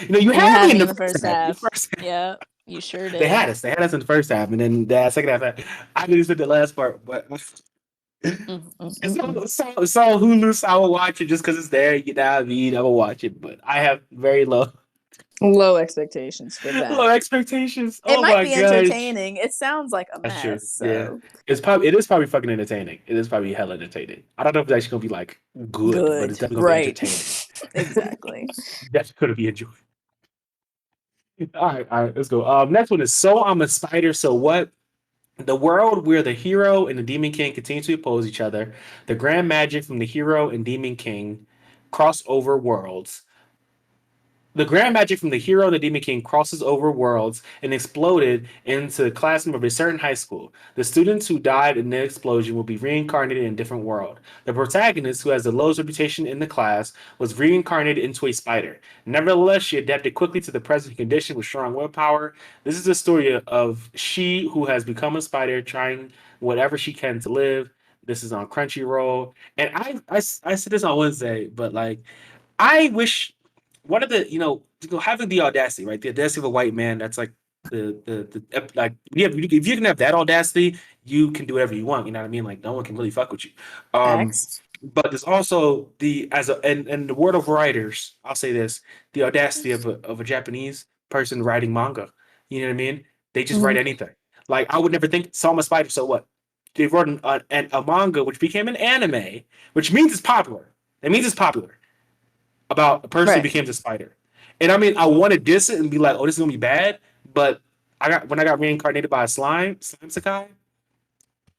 you had me in the first half. Yeah, you sure did. They had us in the first half, and then the second half. I didn't see the last part, but it's on Hulu, so I will watch it just because it's there. You know what I mean? I will watch it, but I have very low expectations for that. Low expectations. It might be entertaining. It sounds like a mess. True. So. Yeah, it is probably fucking entertaining. It is probably hella entertaining. I don't know if it's actually gonna be like good. But it's definitely gonna be entertaining. Exactly. That's gonna be enjoyable. All right, let's go. Next one is So I'm a Spider, So What? The world where the hero and the Demon King continue to oppose each other. The grand magic from the hero and Demon King crossover worlds. The grand magic from the hero and the Demon King crosses over worlds and exploded into the classroom of a certain high school. The students who died in the explosion will be reincarnated in a different world. The protagonist, who has the lowest reputation in the class, was reincarnated into a spider. Nevertheless, she adapted quickly to the present condition with strong willpower. This is the story of she who has become a spider, trying whatever she can to live. This is on Crunchyroll. And I said this on Wednesday, but like, I wish one of the having the audacity, right? The audacity of a white man. That's like like if you can have that audacity, you can do whatever you want. You know what I mean? Like no one can really fuck with you. But there's also and the word of writers. I'll say this: the audacity of a Japanese person writing manga. You know what I mean? They just write anything. Like I would never think Saw a Spider. So what? They wrote a manga which became an anime, which means it's popular. It means it's popular. About a person who became a spider. And I mean, I want to diss it and be like, oh, this is gonna be bad. But when I got reincarnated by a slime Sakai,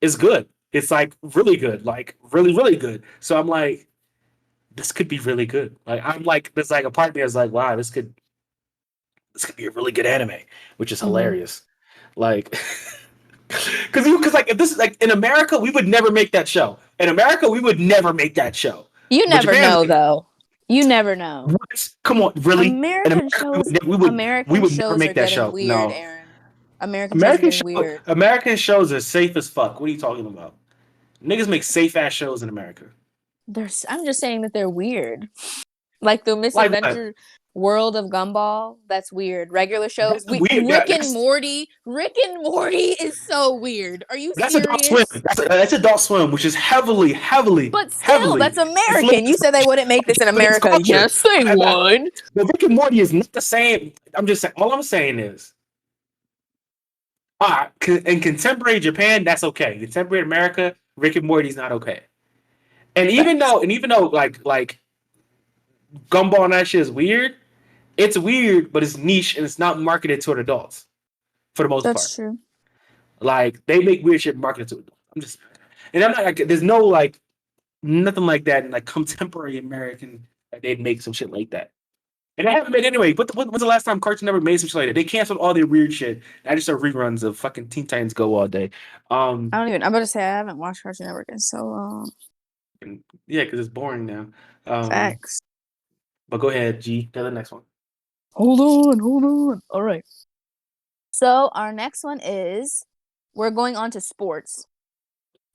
it's good. It's like really good. Like really, really good. So I'm like, this could be really good. Like I'm like, there's like a part of me is like, wow, this could be a really good anime, which is hilarious. Like because like if this is like in America, we would never make that show. In America, we would never make that show. You never know though. You never know. What? Come on, really? American shows. We would never make that show. Weird, no. Aaron. American shows are weird. American shows are safe as fuck. What are you talking about? Niggas make safe ass shows in America. I'm just saying that they're weird. Like the Like what? Misadventure World of Gumball. That's weird. Regular show. That's weird. Rick and Morty. Rick and Morty is so weird. Are you That's Adult Swim. serious? That's Adult Swim, which is heavily. But still, that's American. You said they wouldn't make this in America. Yes, they would. But Rick and Morty is not the same. I'm just saying. All I'm saying is, in contemporary Japan, that's okay. Contemporary America, Rick and Morty is not okay. And even though like Gumball and that shit is weird, it's weird, but it's niche and it's not marketed toward adults for the most part. That's true. Like they make weird shit marketed to adults. I'm not like there's no like nothing like that in like contemporary American that they'd make some shit like that. And they haven't made anyway. But when's the last time Cartoon Network made some shit like that? They canceled all their weird shit. I just saw reruns of fucking Teen Titans Go all day. I'm about to say I haven't watched Cartoon Network in so long. Yeah, because it's boring now. Facts. But go ahead, G. Go to the next one. Hold on. All right. So our next one is we're going on to sports.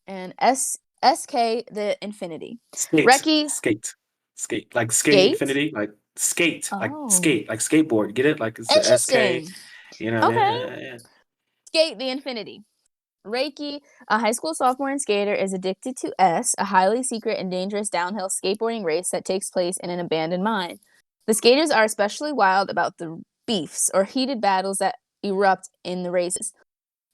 And SK the Infinity. Skate. Reki. Skate. Like skate infinity. Like skate. Like skate. Like skateboard. Get it? Like it's interesting. SK. You know, okay. Yeah. Skate the Infinity. Reiki, a high school sophomore and skater, is addicted to S, a highly secret and dangerous downhill skateboarding race that takes place in an abandoned mine. The skaters are especially wild about the beefs, or heated battles that erupt in the races.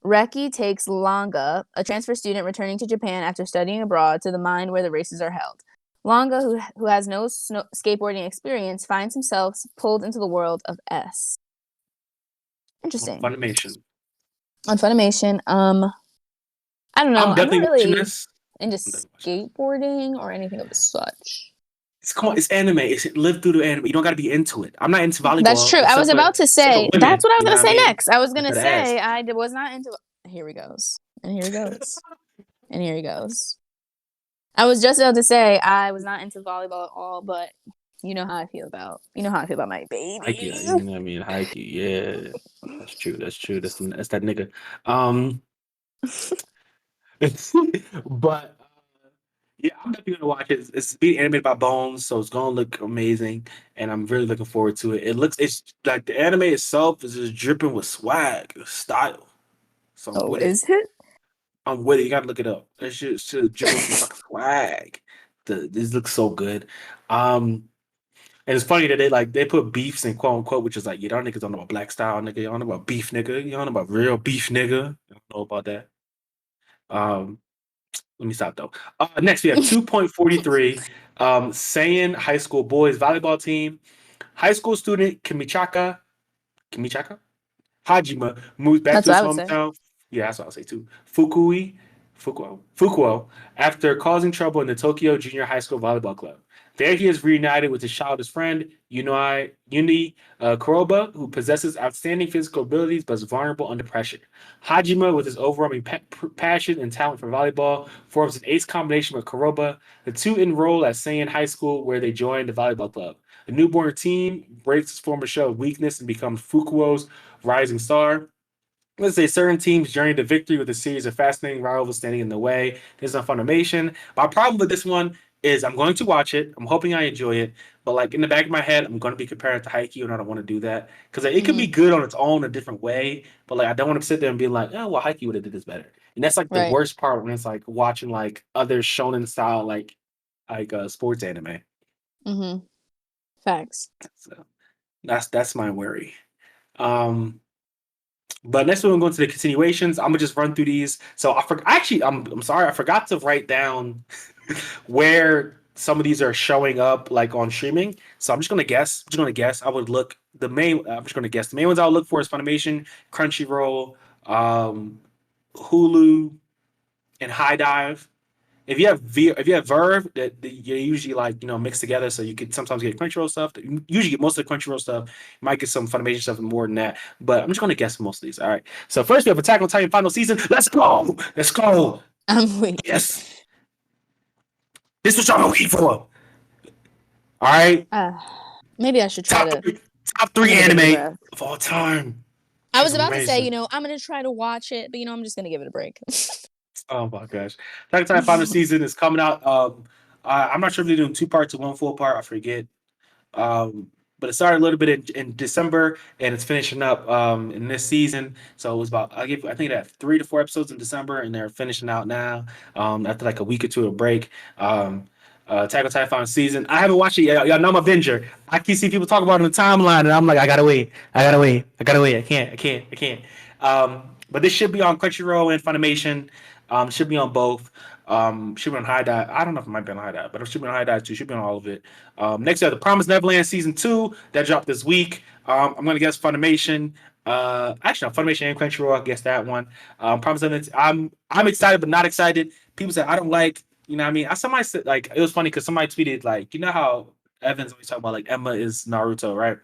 Reki takes Longa, a transfer student returning to Japan after studying abroad, to the mine where the races are held. Longa, who has no skateboarding experience, finds himself pulled into the world of S. Interesting. Funimation. On Funimation, I don't know. I'm definitely not really watching this. into skateboarding or anything of the such. It's anime. It's live through the anime. You don't got to be into it. I'm not into volleyball. That's true. I was about to say. That's what I was going to say next. I was going to say ass. I was not into. Here he goes. And here he goes. And here he goes. I was just about to say I was not into volleyball at all, but you know how I feel about my baby. Haiku, you know what I mean? Haiku, yeah. That's true. That's that nigga. But yeah, I'm definitely gonna watch it. It's being animated by Bones, so it's gonna look amazing, and I'm really looking forward to it. It's like the anime itself is just dripping with swag, style. So it? I'm with it. You gotta look it up. That shit dripping with fucking swag. This looks so good. And it's funny that they put beefs in quote unquote, which is like, y'all niggas don't know about black style, nigga. Y'all know about beef, nigga. Y'all know about real beef, nigga. I don't know about that. Let me stop though. Next, we have 2.43. Seiyan High School Boys Volleyball Team. High school student Kimichaka Hajima moves back to his hometown. Yeah, that's what I'll say too. Fukuo, after causing trouble in the Tokyo Junior High School Volleyball Club. There he is reunited with his childhood friend, Uni Kuroba, who possesses outstanding physical abilities but is vulnerable under pressure. Hajima, with his overwhelming passion and talent for volleyball, forms an ace combination with Kuroba. The two enroll at Seiyan High School, where they join the volleyball club. The newborn team breaks its former show of weakness and becomes Fukuo's rising star. Let's say certain teams journey to victory with a series of fascinating rivals standing in the way. This is on Funimation. My problem with this one is I'm going to watch it. I'm hoping I enjoy it. But like in the back of my head, I'm going to be comparing it to Haikyuu, and I don't want to do that. Because it could be good on its own a different way. But like I don't want to sit there and be like, oh, well, Haikyuu would have did this better. And that's like the worst part when it's like watching like other shonen style like sports anime. Mm-hmm. Facts. So that's my worry. But next we're gonna go into the continuations. I'm gonna just run through these. So I'm sorry, I forgot to write down where some of these are showing up like on streaming. So I'm just gonna guess. I would look I'm just gonna guess. The main ones I'll look for is Funimation, Crunchyroll, Hulu, and High Dive. If you have Verve, that you're usually like mixed together, so you could sometimes get Crunchyroll stuff. You usually get most of the Crunchyroll stuff. You might get some Funimation stuff and more than that. But I'm just gonna guess most of these. All right. So first we have Attack on Titan final season. Let's go. I'm waiting. Yes. This was y'all waiting for. All right. Maybe I should try top three anime of all time. I was about to say, I'm gonna try to watch it, but I'm just gonna give it a break. Oh my gosh. Attack on Titan final season is coming out. I'm not sure if they're doing two parts or one full part. I forget. Um, but it started a little bit in December and it's finishing up in this season. So it was about I think they had 3 to 4 episodes in December and they're finishing out now after like a week or two of break. Attack on Titan final season. I haven't watched it yet. Y'all know I'm a binger. I keep seeing people talk about it on the timeline and I'm like, I gotta wait. I gotta wait. I gotta wait. I can't. But this should be on Crunchyroll and Funimation. Should be on both. Should be on High Dive. I don't know if it might be on High Dive, but it should be on High Dive too. Should be on all of it. Next we have The Promised Neverland season 2 that dropped this week. I'm gonna guess Funimation. Actually, no, Funimation and Crunchyroll. I guess that one. Promised Neverland. I'm excited but not excited. People say I don't like. You know what I mean? Somebody said like it was funny because somebody tweeted like you know how Evans always talk about like Emma is Naruto, right?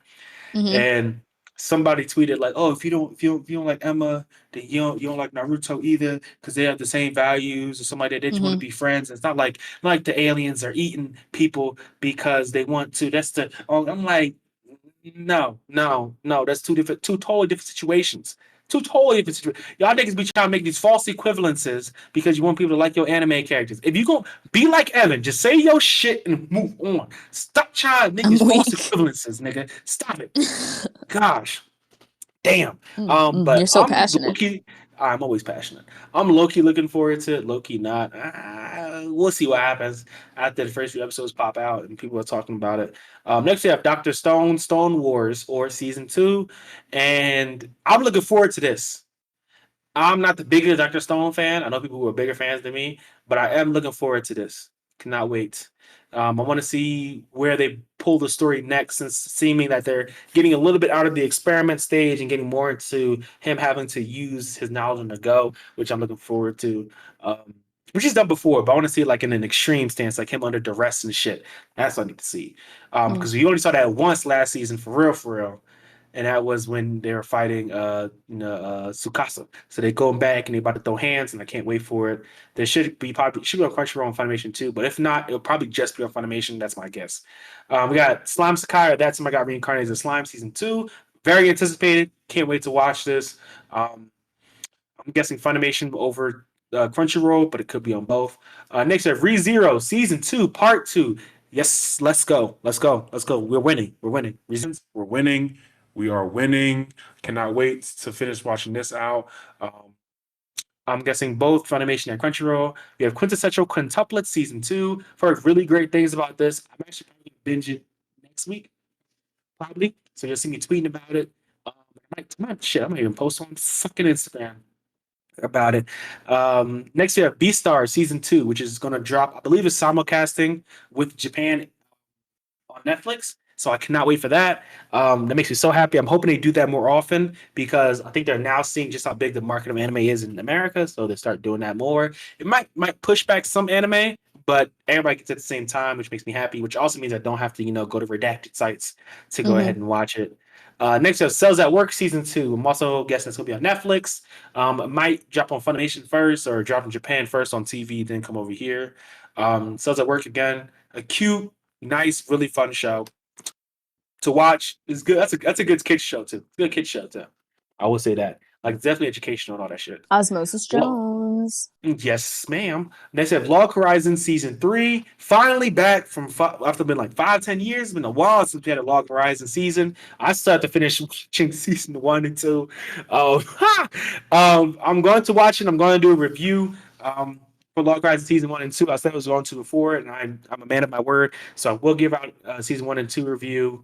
Mm-hmm. And somebody tweeted like, "Oh, if you don't like Emma, then you don't like Naruto either because they have the same values or something like that. They just want to be friends. It's not like the aliens are eating people because they want to. That's the. Oh, I'm like, no. That's two totally different situations. Two totally different situations. Y'all niggas be trying to make these false equivalences because you want people to like your anime characters. If you gonna be like Evan, just say your shit and move on. Stop trying to make these false equivalences, nigga. Stop it. Gosh, damn. You're But so passionate. I'm always passionate. I'm low key looking forward to it. Low key not. We'll see what happens after the first few episodes pop out and people are talking about it. Next we have Doctor Stone, Stone Wars, or season 2, and I'm looking forward to this. I'm not the biggest Dr. Stone fan. I know people who are bigger fans than me, but I am looking forward to this. Cannot wait. I want to see where they pull the story next, since seeming that they're getting a little bit out of the experiment stage and getting more into him having to use his knowledge on the go, which I'm looking forward to. Which he's done before, but I want to see it like in an extreme stance, like him under duress and shit. That's what I need to see. Because we only saw that once last season, for real. And that was when they were fighting Tsukasa. So they going back and they about to throw hands, and I can't wait for it. There should be on Crunchyroll and Funimation too, but if not, it'll probably just be on Funimation. That's my guess. We got Slime Sakai, or That's Time I Got Reincarnated as a Slime season 2. Very anticipated. Can't wait to watch this. I'm guessing Funimation over Crunchyroll, but it could be on both. Next, we have ReZero season 2, part 2. Yes, let's go. We're winning. We're winning. We are winning. Cannot wait to finish watching this out. I'm guessing both Funimation and Crunchyroll. We have Quintessential Quintuplet season 2. I've heard really great things about this. I'm actually probably gonna binge it next week, probably. So you'll see me tweeting about it. I might even post on fucking Instagram about it. Next we have Beastar season 2, which is going to drop. I believe it's simulcasting with Japan on Netflix. So I cannot wait for that. That makes me so happy. I'm hoping they do that more often because I think they're now seeing just how big the market of anime is in America. So they start doing that more. It might push back some anime, but everybody gets it at the same time, which makes me happy. Which also means I don't have to go to redacted sites to go ahead and watch it. Next, we have Cells at Work season 2. I'm also guessing it's gonna be on Netflix. It might drop on Funimation first, or drop in Japan first on TV, then come over here. Cells at Work again, a cute, nice, really fun show to watch. Is good. That's a good kids show too. It's a good kids show too. I will say that. Like definitely educational and all that shit. Osmosis Well, Jones. yes, ma'am. Next, we have Log Horizon season 3. Finally back from after been like 5-10 years. It's been a while since we had a Log Horizon season. I started to finish watching season 1 and 2. I'm going to watch it. I'm going to do a review. For Log Horizon season 1 and 2, I said I was going to before, and I'm a man of my word, so I will give out season 1 and 2 review,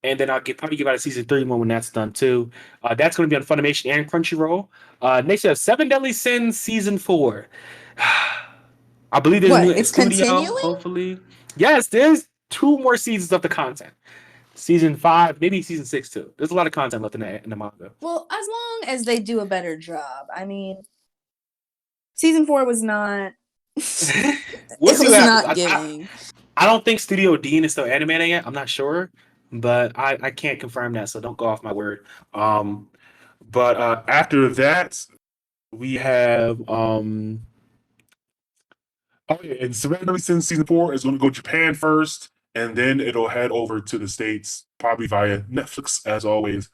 and then probably give out a season 3 one when that's done too. That's going to be on Funimation and Crunchyroll. Next, we have Seven Deadly Sins season 4. I believe there's a new It's studio. continuing? Hopefully, yes. There's 2 more seasons of the content. Season 5, maybe season 6 too. There's a lot of content left in the manga. Well, as long as they do a better job. I mean, season 4 was not. We'll it see was what not happens. giving. I don't think Studio Dean is still animating it. I'm not sure, but I can't confirm that, so don't go off my word. But after that, we have and Serenity Sin season 4 is going to go Japan first, and then it'll head over to the States, probably via Netflix as always.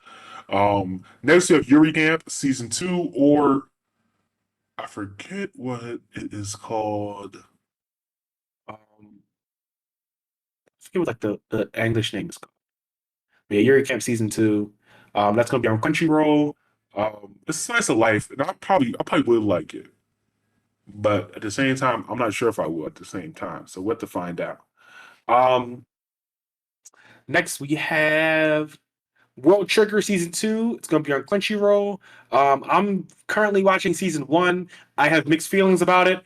Next we have Yuri Camp season 2, or I forget what it is called. I forget what like the English name is called. But yeah, Yuri Camp season 2. That's gonna be on Crunchyroll. It's a slice of life, and I probably would like it. But at the same time, I'm not sure if I will at the same time. So what to find out. Um, Next we have World Trigger season 2. It's gonna be on Crunchyroll. I'm currently watching season 1. I have mixed feelings about it.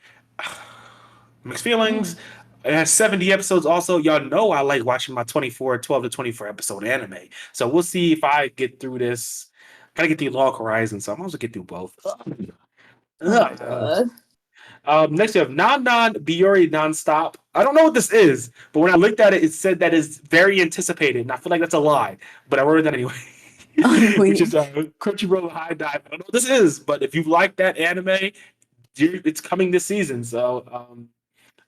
Mixed feelings. It has 70 episodes also. Y'all know I like watching my 12 to 24 episode anime. So we'll see if I get through this. Gotta get through Log Horizon, so I'm also get through both. God. Next, you have Non Non Biori Nonstop. I don't know what this is, but when I looked at it, it said that it's very anticipated, and I feel like that's a lie, but I wrote it down anyway. Which is Crunchyroll High Dive. I don't know what this is, but if you like that anime, it's coming this season. So I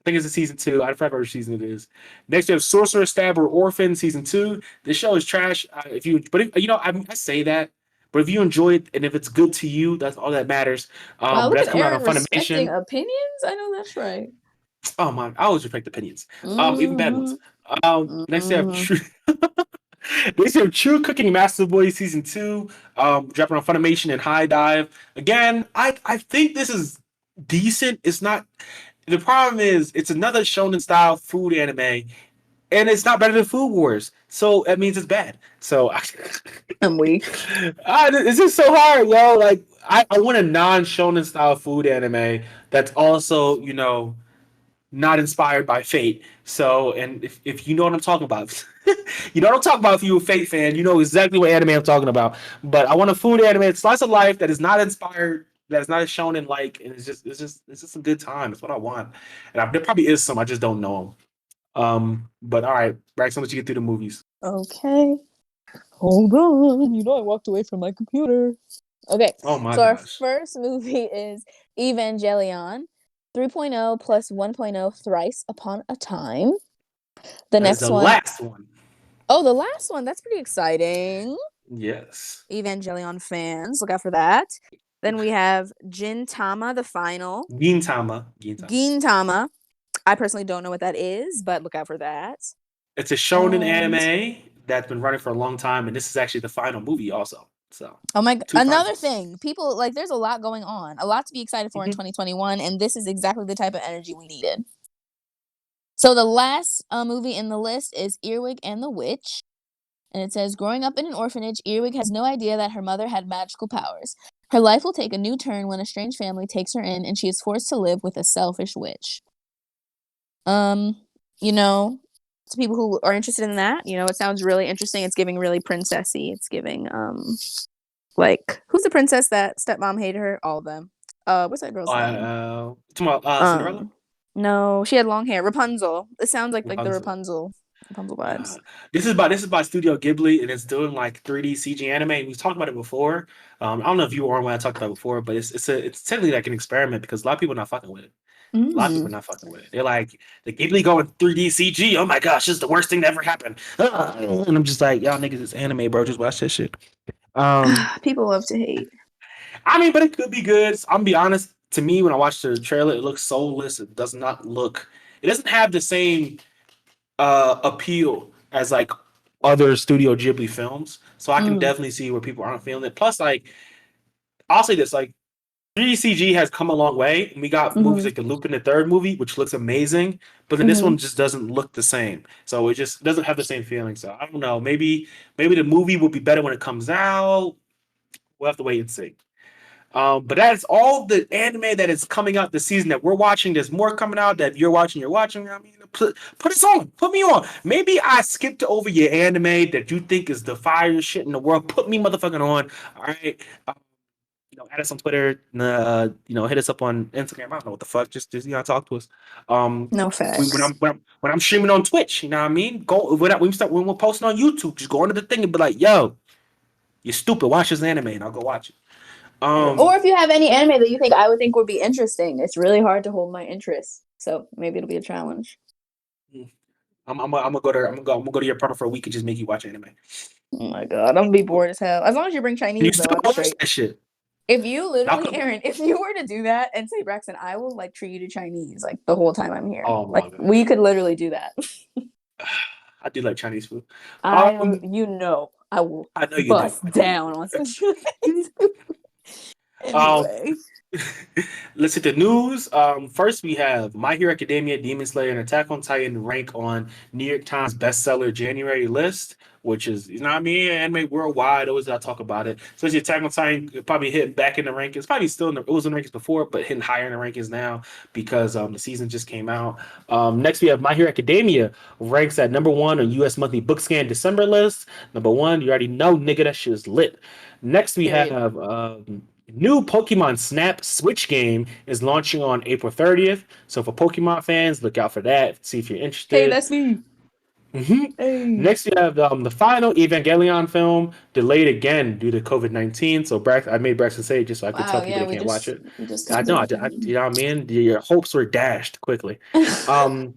think it's a season 2. I forgot which season it is. Next, you have Sorcerer Stabber Orphan season 2. This show is trash. I say that. But if you enjoy it and if it's good to you, that's all that matters. Wow, But look that's at coming out Aaron on respecting Funimation. opinions. I know that's right. Oh my! I always respect opinions, even bad ones. Next we have True. Next we have True Cooking Master Boy season 2, dropping on Funimation and High Dive. Again, I think this is decent. It's not. The problem is it's another shonen style food anime, and it's not better than Food Wars, so that means it's bad. So I'm weak. it's just so hard, yo. Like I want a non shonen style food anime that's also not inspired by Fate. So, and if you know what I'm talking about, you know what I'm talking about. If you're a Fate fan, you know exactly what anime I'm talking about. But I want a food anime, it's slice of life that is not inspired, that is not shown in like, and it's just a good time. It's what I want. And there probably is some, I just don't know them. But all right, Braxton, let you get through the movies. Okay. Hold on. You know I walked away from my computer. Okay. Oh my So our gosh. first movie is Evangelion 3.0 plus 1.0 Thrice Upon a Time. The That is next the one. last one. Oh, the last one. That's pretty exciting. Yes. Evangelion fans, look out for that. Then we have Gintama, the final. Gintama. Gintama. I personally don't know what that is, but look out for that. It's a shonen anime that's been running for a long time, and this is actually the final movie also. So oh my god, another finals. thing. People like there's a lot going on. A lot to be excited for in 2021, and this is exactly the type of energy we needed. So the last movie in the list is Earwig and the Witch. And it says, growing up in an orphanage, Earwig has no idea that her mother had magical powers. Her life will take a new turn when a strange family takes her in and she is forced to live with a selfish witch. To people who are interested in that, it sounds really interesting. It's giving really princessy. It's giving like who's the princess that stepmom hated her? All of them. What's that girl's name? Cinderella? No, she had long hair. Rapunzel. It sounds like the Rapunzel. Rapunzel vibes. This is by Studio Ghibli, and it's doing like 3D CG anime. We've talked about it before. I don't know if you were on when I talked about it before, but it's technically like an experiment because a lot of people are not fucking with it. A lot of people are not fucking with it. They're like, the Ghibli going 3D CG. Oh my gosh, this is the worst thing that ever happened. And I'm just like, y'all niggas, it's anime, bro. Just watch that shit. People love to hate. I mean, but it could be good. I'm gonna be honest. To me, when I watched the trailer, it looks soulless. It doesn't have the same appeal as like other Studio Ghibli films. So I can definitely see where people aren't feeling it. Plus, like, I'll say this, like, 3D CG has come a long way. And we got movies like the Lupin the Third movie, which looks amazing, but then this one just doesn't look the same. So it just doesn't have the same feeling. So I don't know. Maybe the movie will be better when it comes out. We'll have to wait and see. But that's all the anime that is coming out this season that we're watching. There's more coming out that you're watching. I mean, put us on. Put me on. Maybe I skipped over your anime that you think is the fire shit in the world. Put me motherfucking on. All right. Add us on Twitter. Hit us up on Instagram. I don't know what the fuck. Just talk to us. No facts. When I'm streaming on Twitch, you know what I mean? Go when we're posting on YouTube. Just go into the thing and be like, "Yo, you're stupid. Watch this anime," and I'll go watch it. Or if you have any anime that you think I would think would be interesting, it's really hard to hold my interest. So maybe it'll be a challenge. I'm gonna go to your apartment for a week and just make you watch anime. Oh my god, I'm gonna be bored as hell. As long as you bring Chinese, though, I'll be straight. That shit. If you literally, Malcolm. Aaron, if you were to do that and say, Braxton, I will like treat you to Chinese like the whole time I'm here. Oh Like my god, we could literally do that. I do like Chinese food. I am, I will I know you do. bust down on some Chinese food. Um, Anyway. let's hit the news. First we have My Hero Academia, Demon Slayer, and Attack on Titan rank on New York Times bestseller January list, which is, you know what I mean, anime worldwide. Always I talk about it. So Attack on Titan probably hitting back in the rankings. Probably still it was in the rankings before, but hitting higher in the rankings now because the season just came out. Next we have My Hero Academia ranks at number 1 on U.S. monthly book scan December list. Number 1, you already know, nigga, that shit is lit. Next we Period. have new Pokemon Snap Switch game is launching on April 30th. So for Pokemon fans, look out for that. See if you're interested. Hey, that's me. Mhm. Hey. Next, we have the final Evangelion film delayed again due to COVID-19. So I made Braxton say it just so I could tell people they can't watch it. We just I know, you know what I mean? Your hopes were dashed quickly. Um,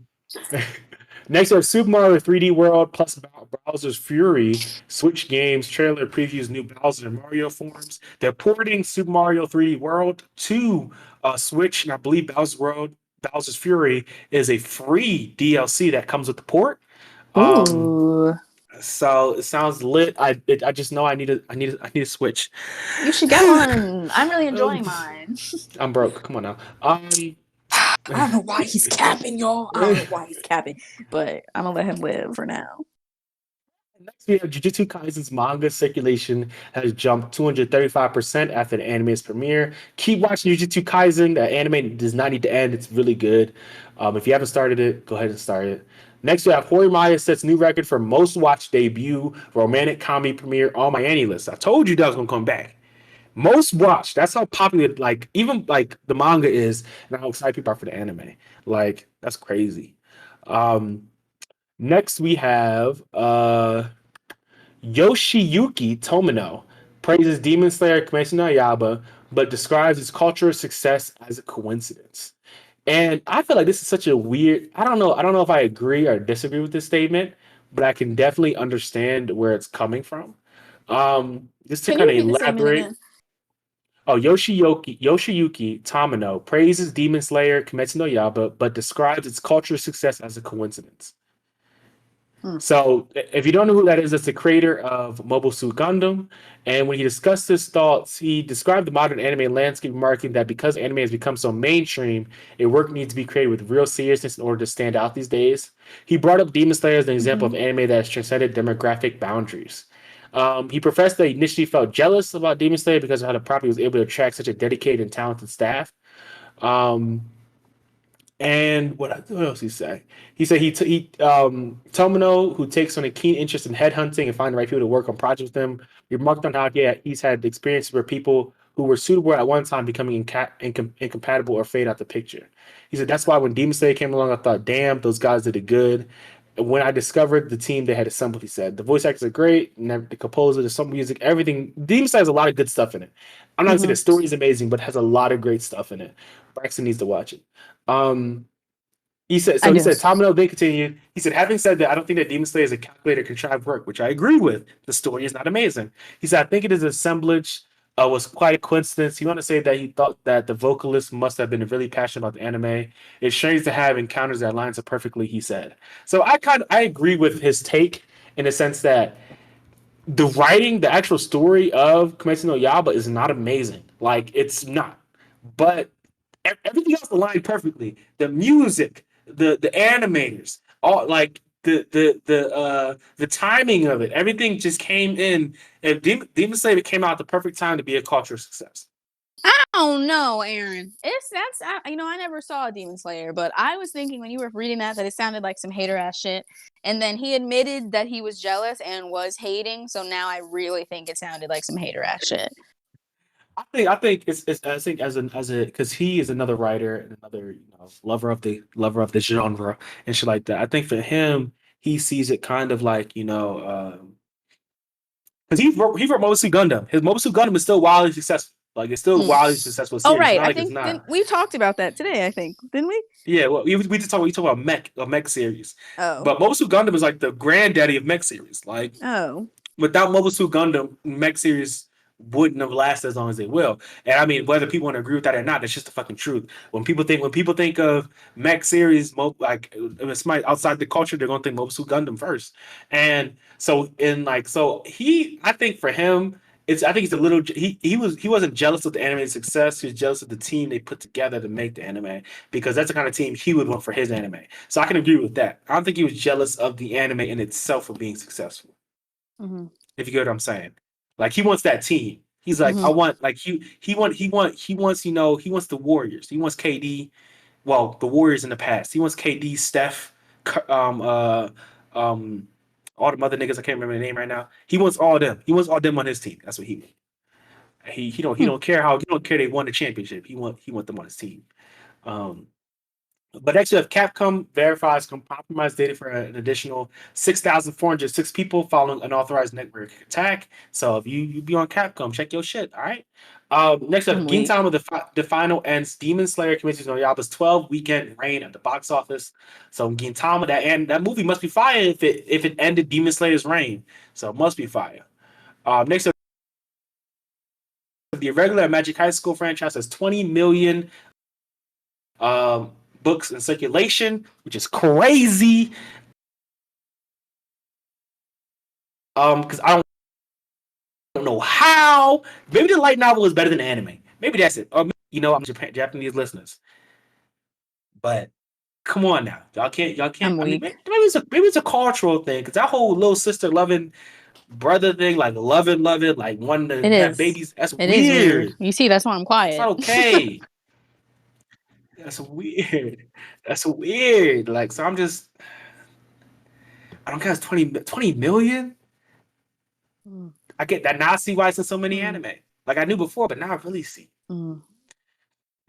Next, we have Super Mario 3D World plus Bowser's Fury Switch games trailer previews new Bowser and Mario forms. They're porting Super Mario 3D World to Switch, and I believe Bowser's Fury is a free DLC that comes with the port. Ooh. So it sounds lit. I just know I need a Switch. You should get one. I'm really enjoying mine. I'm broke. Come on now. I don't know why he's capping, y'all. I don't know why he's capping, but I'm gonna let him live for now. Next, we have Jujutsu Kaisen's manga circulation has jumped 235% after the anime's premiere. Keep watching Jujutsu Kaisen. The anime does not need to end. It's really good. If you haven't started it, go ahead and start it. Next, we have Horimiya sets new record for most watched debut romantic comedy premiere on my Annie list. I told you that was gonna come back. Most watched. That's how popular, like, even like the manga is, and how excited people are for the anime. Like, that's crazy. Next we have Yoshiyuki Tomino praises Demon Slayer Kimetsu no Yaiba, but describes its cultural success as a coincidence. And I feel like this is such a weird. I don't know if I agree or disagree with this statement, but I can definitely understand where it's coming from. Just to Can you kind of repeat the statement elaborate. again? Oh, Yoshiyuki Tamino praises Demon Slayer Kimetsu no Yaiba, but describes its cultural success as a coincidence. So, if you don't know who that is, that's the creator of Mobile Suit Gundam. And when he discussed his thoughts, he described the modern anime landscape, remarking that because anime has become so mainstream, a work needs to be created with real seriousness in order to stand out these days. He brought up Demon Slayer as an example of anime that has transcended demographic boundaries. He professed that he initially felt jealous about Demon Slayer because of how the property was able to attract such a dedicated and talented staff. And what else he say? He said Tomino, who takes on a keen interest in headhunting and finding the right people to work on projects with him, remarked on how he's had experiences where people who were suitable at one time becoming incompatible or fade out the picture. He said that's why when Demon Slayer came along, I thought, damn, those guys did it good. When I discovered the team they had assembled, he said the voice actors are great, and the composer, the some music, everything. Demon Slayer has a lot of good stuff in it. I'm not saying the story is amazing, but has a lot of great stuff in it. Braxton needs to watch it. He said, Tomino then continued. He said, having said that, I don't think that Demon Slayer is a calculated, contrived work, which I agree with. The story is not amazing. He said, I think it is an assemblage, was quite a coincidence. He wanted to say that he thought that the vocalist must have been really passionate about the anime. It's strange to have encounters that lines up perfectly, he said. So I agree with his take in the sense that the writing, the actual story of Kimetsu no Yaiba is not amazing. Like, it's not. But everything else aligned perfectly. The music, the animators, all like the timing of it, everything just came in. And Demon Slayer came out at the perfect time to be a cultural success. I don't know, Aaron. I never saw Demon Slayer, but I was thinking when you were reading that it sounded like some hater ass shit. And then he admitted that he was jealous and was hating. So now I really think it sounded like some hater ass shit. I think it's because he is another writer and another lover of the genre and shit like that. I think for him, he sees it kind of like because he wrote Mobile Suit Gundam. His Mobile Suit Gundam is still wildly successful. Like it's still wildly successful. Oh right, I think we talked about that today. I think didn't we? Yeah, well, we just talk about mech series. Oh, but Mobile Suit Gundam is like the granddaddy of mech series. Like without Mobile Suit Gundam, mech series wouldn't have lasted as long as they will. And I mean, whether people want to agree with that or not, that's just the fucking truth. When people think of mech series, like if it's somebody outside the culture, they're gonna think Mobile Suit Gundam first. And so I think for him, I think he's a little he wasn't jealous of the anime's success. He was jealous of the team they put together to make the anime because that's the kind of team he would want for his anime. So I can agree with that. I don't think he was jealous of the anime in itself for being successful. Mm-hmm. If you get what I'm saying. Like he wants that team. He's like, Mhm. I want like he wants he wants the Warriors. He wants KD. Well, the Warriors in the past. He wants KD, Steph, all the other niggas. I can't remember the name right now. He wants all of them. He wants all of them on his team. That's what he wants. He don't care they won the championship. He want them on his team. But next, you have Capcom verifies compromised data for an additional 6,406 people following unauthorized network attack. So if you be on Capcom, check your shit. All right. Next up, I'm weak. Gintama the final ends. Demon Slayer Kimetsu no Yaiba's 12 weekend reign at the box office. So Gintama that movie must be fire if it ended Demon Slayer's reign. So it must be fire. Next up, the irregular Magic High School franchise has 20 million books in circulation, which is crazy. Because I don't know how. Maybe the light novel is better than the anime. Maybe that's it. Or I'm Japanese listeners. But come on now, y'all can't. I'm I mean, weak. maybe it's a cultural thing because that whole little sister loving brother thing, like loving, like wanting to It have is. babies. That's It is weird. weird. You see, that's why I'm It's quiet. not okay. That's weird. That's weird. Like, so I'm just. I don't care. It's 20 million. Mm, I get that now. I see why it's in so many Mm. anime. Like I knew before, but now I really see. mm.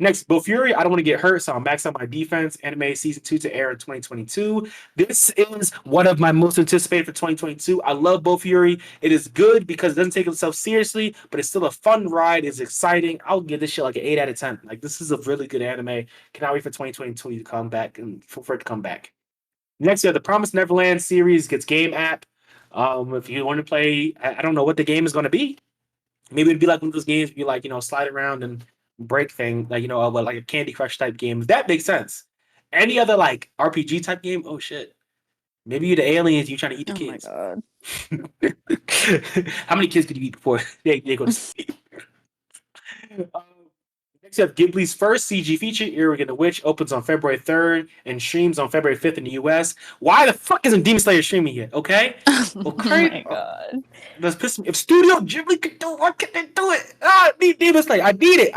Next, Bofuri, I don't want to get hurt, so I'll max out my defense. Anime season 2 to air in 2022. This is one of my most anticipated for 2022. I love Bofuri. It is good because it doesn't take itself seriously, but it's still a fun ride. It's exciting. I'll give this shit like an 8 out of 10. Like this is a really good anime. Cannot wait for 2022 to come back and for it to come back. Next, we have the Promised Neverland series gets game app. If you want to play, I don't know what the game is going to be. Maybe it'd be like one of those games, be like slide around and break thing, like like a Candy Crush type game. If that makes sense. Any other like RPG type game? Oh shit. Maybe you're the aliens. You trying to eat the Oh my kids. god. How many kids could you eat before they go to sleep? Next, you have Ghibli's first CG feature, Earwig and the Witch, opens on February 3rd and streams on February 5th in the US. Why the fuck isn't Demon Slayer streaming yet? Okay? Oh my god. That's pissing me. If Studio Ghibli could do it, why can't they do it? I need Demon Slayer. I need it.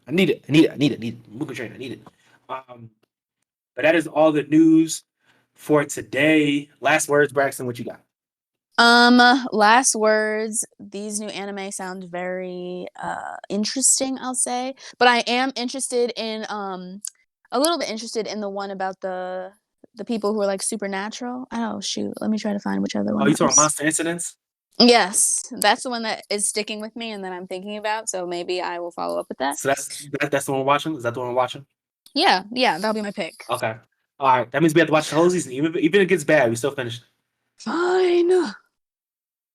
Mugen Train, I need it. But that is all the news for today. Last words, Braxton, what you got? Last words. These new anime sound very interesting, I'll say. But I am interested in a little bit interested in the one about the people who are like supernatural. Oh shoot, let me try to find which other one. Oh, you that talking was. Monster Incidents? Yes, that's the one that is sticking with me and that I'm thinking about. So maybe I will follow up with that. So that's the one we're watching? Is that the one we're watching? Yeah, that'll be my pick. Okay. All right. That means we have to watch the whole season. Even if it gets bad, we still finished. Fine. There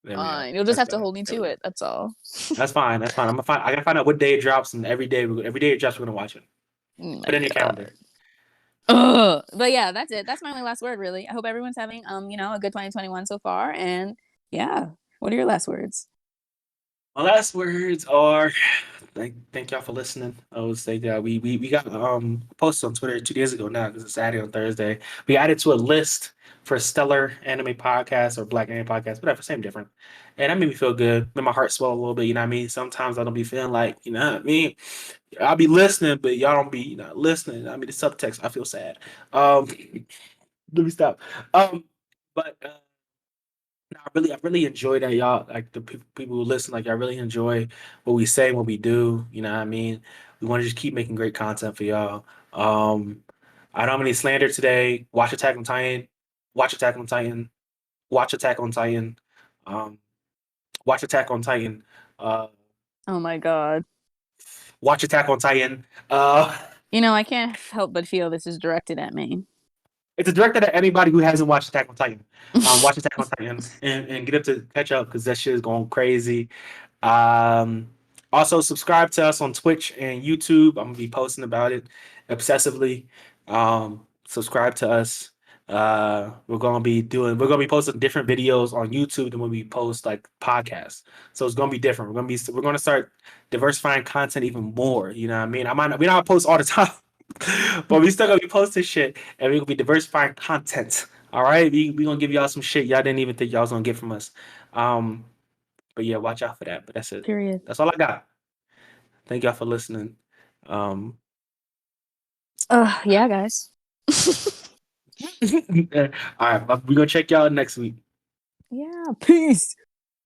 we go. Fine. You'll just That's have to better. hold me There to we go. it. That's all. That's fine. I gotta find out what day it drops, and every day it drops, we're gonna watch it. Oh Put it in your calendar. Ugh. But yeah, that's it. That's my only last word, really. I hope everyone's having a good 2021 so far. And yeah, what are your last words? My last words are thank y'all for listening. I would say that we got posted on Twitter 2 days ago now because it's Saturday on Thursday. We added to a list for Stellar Anime Podcast or Black Anime Podcast, whatever, same different. And that made me feel good. Made my heart swell a little bit, you know what I mean? Sometimes I don't be feeling like, you know what I mean? I'll be listening, but y'all don't be listening. I mean the subtext, I feel sad. Let me stop. But no, I really enjoy that y'all like the people who listen. Like I really enjoy what we say, what we do. You know what I mean? We want to just keep making great content for y'all. I don't have any slander today. Watch Attack on Titan. Watch Attack on Titan. Watch Attack on Titan. Watch Attack on Titan. Oh my god. Watch Attack on Titan. I can't help but feel this is directed at me. It's directed at anybody who hasn't watched Attack on Titan. Watch Attack on Titan and get up to catch up because that shit is going crazy. Also subscribe to us on Twitch and YouTube. I'm gonna be posting about it obsessively. Subscribe to us. We're gonna be posting different videos on YouTube than when we post like podcasts. So it's gonna be different. We're gonna start diversifying content even more. You know what I mean? We not post all the time, but we still gonna be posting shit, and we're gonna be diversifying content. All right, we gonna give y'all some shit y'all didn't even think y'all was gonna get from us. But yeah, watch out for that. But that's it. Period. That's all I got. Thank y'all for listening. Yeah, guys. All right, we're gonna check y'all next week. Yeah, peace.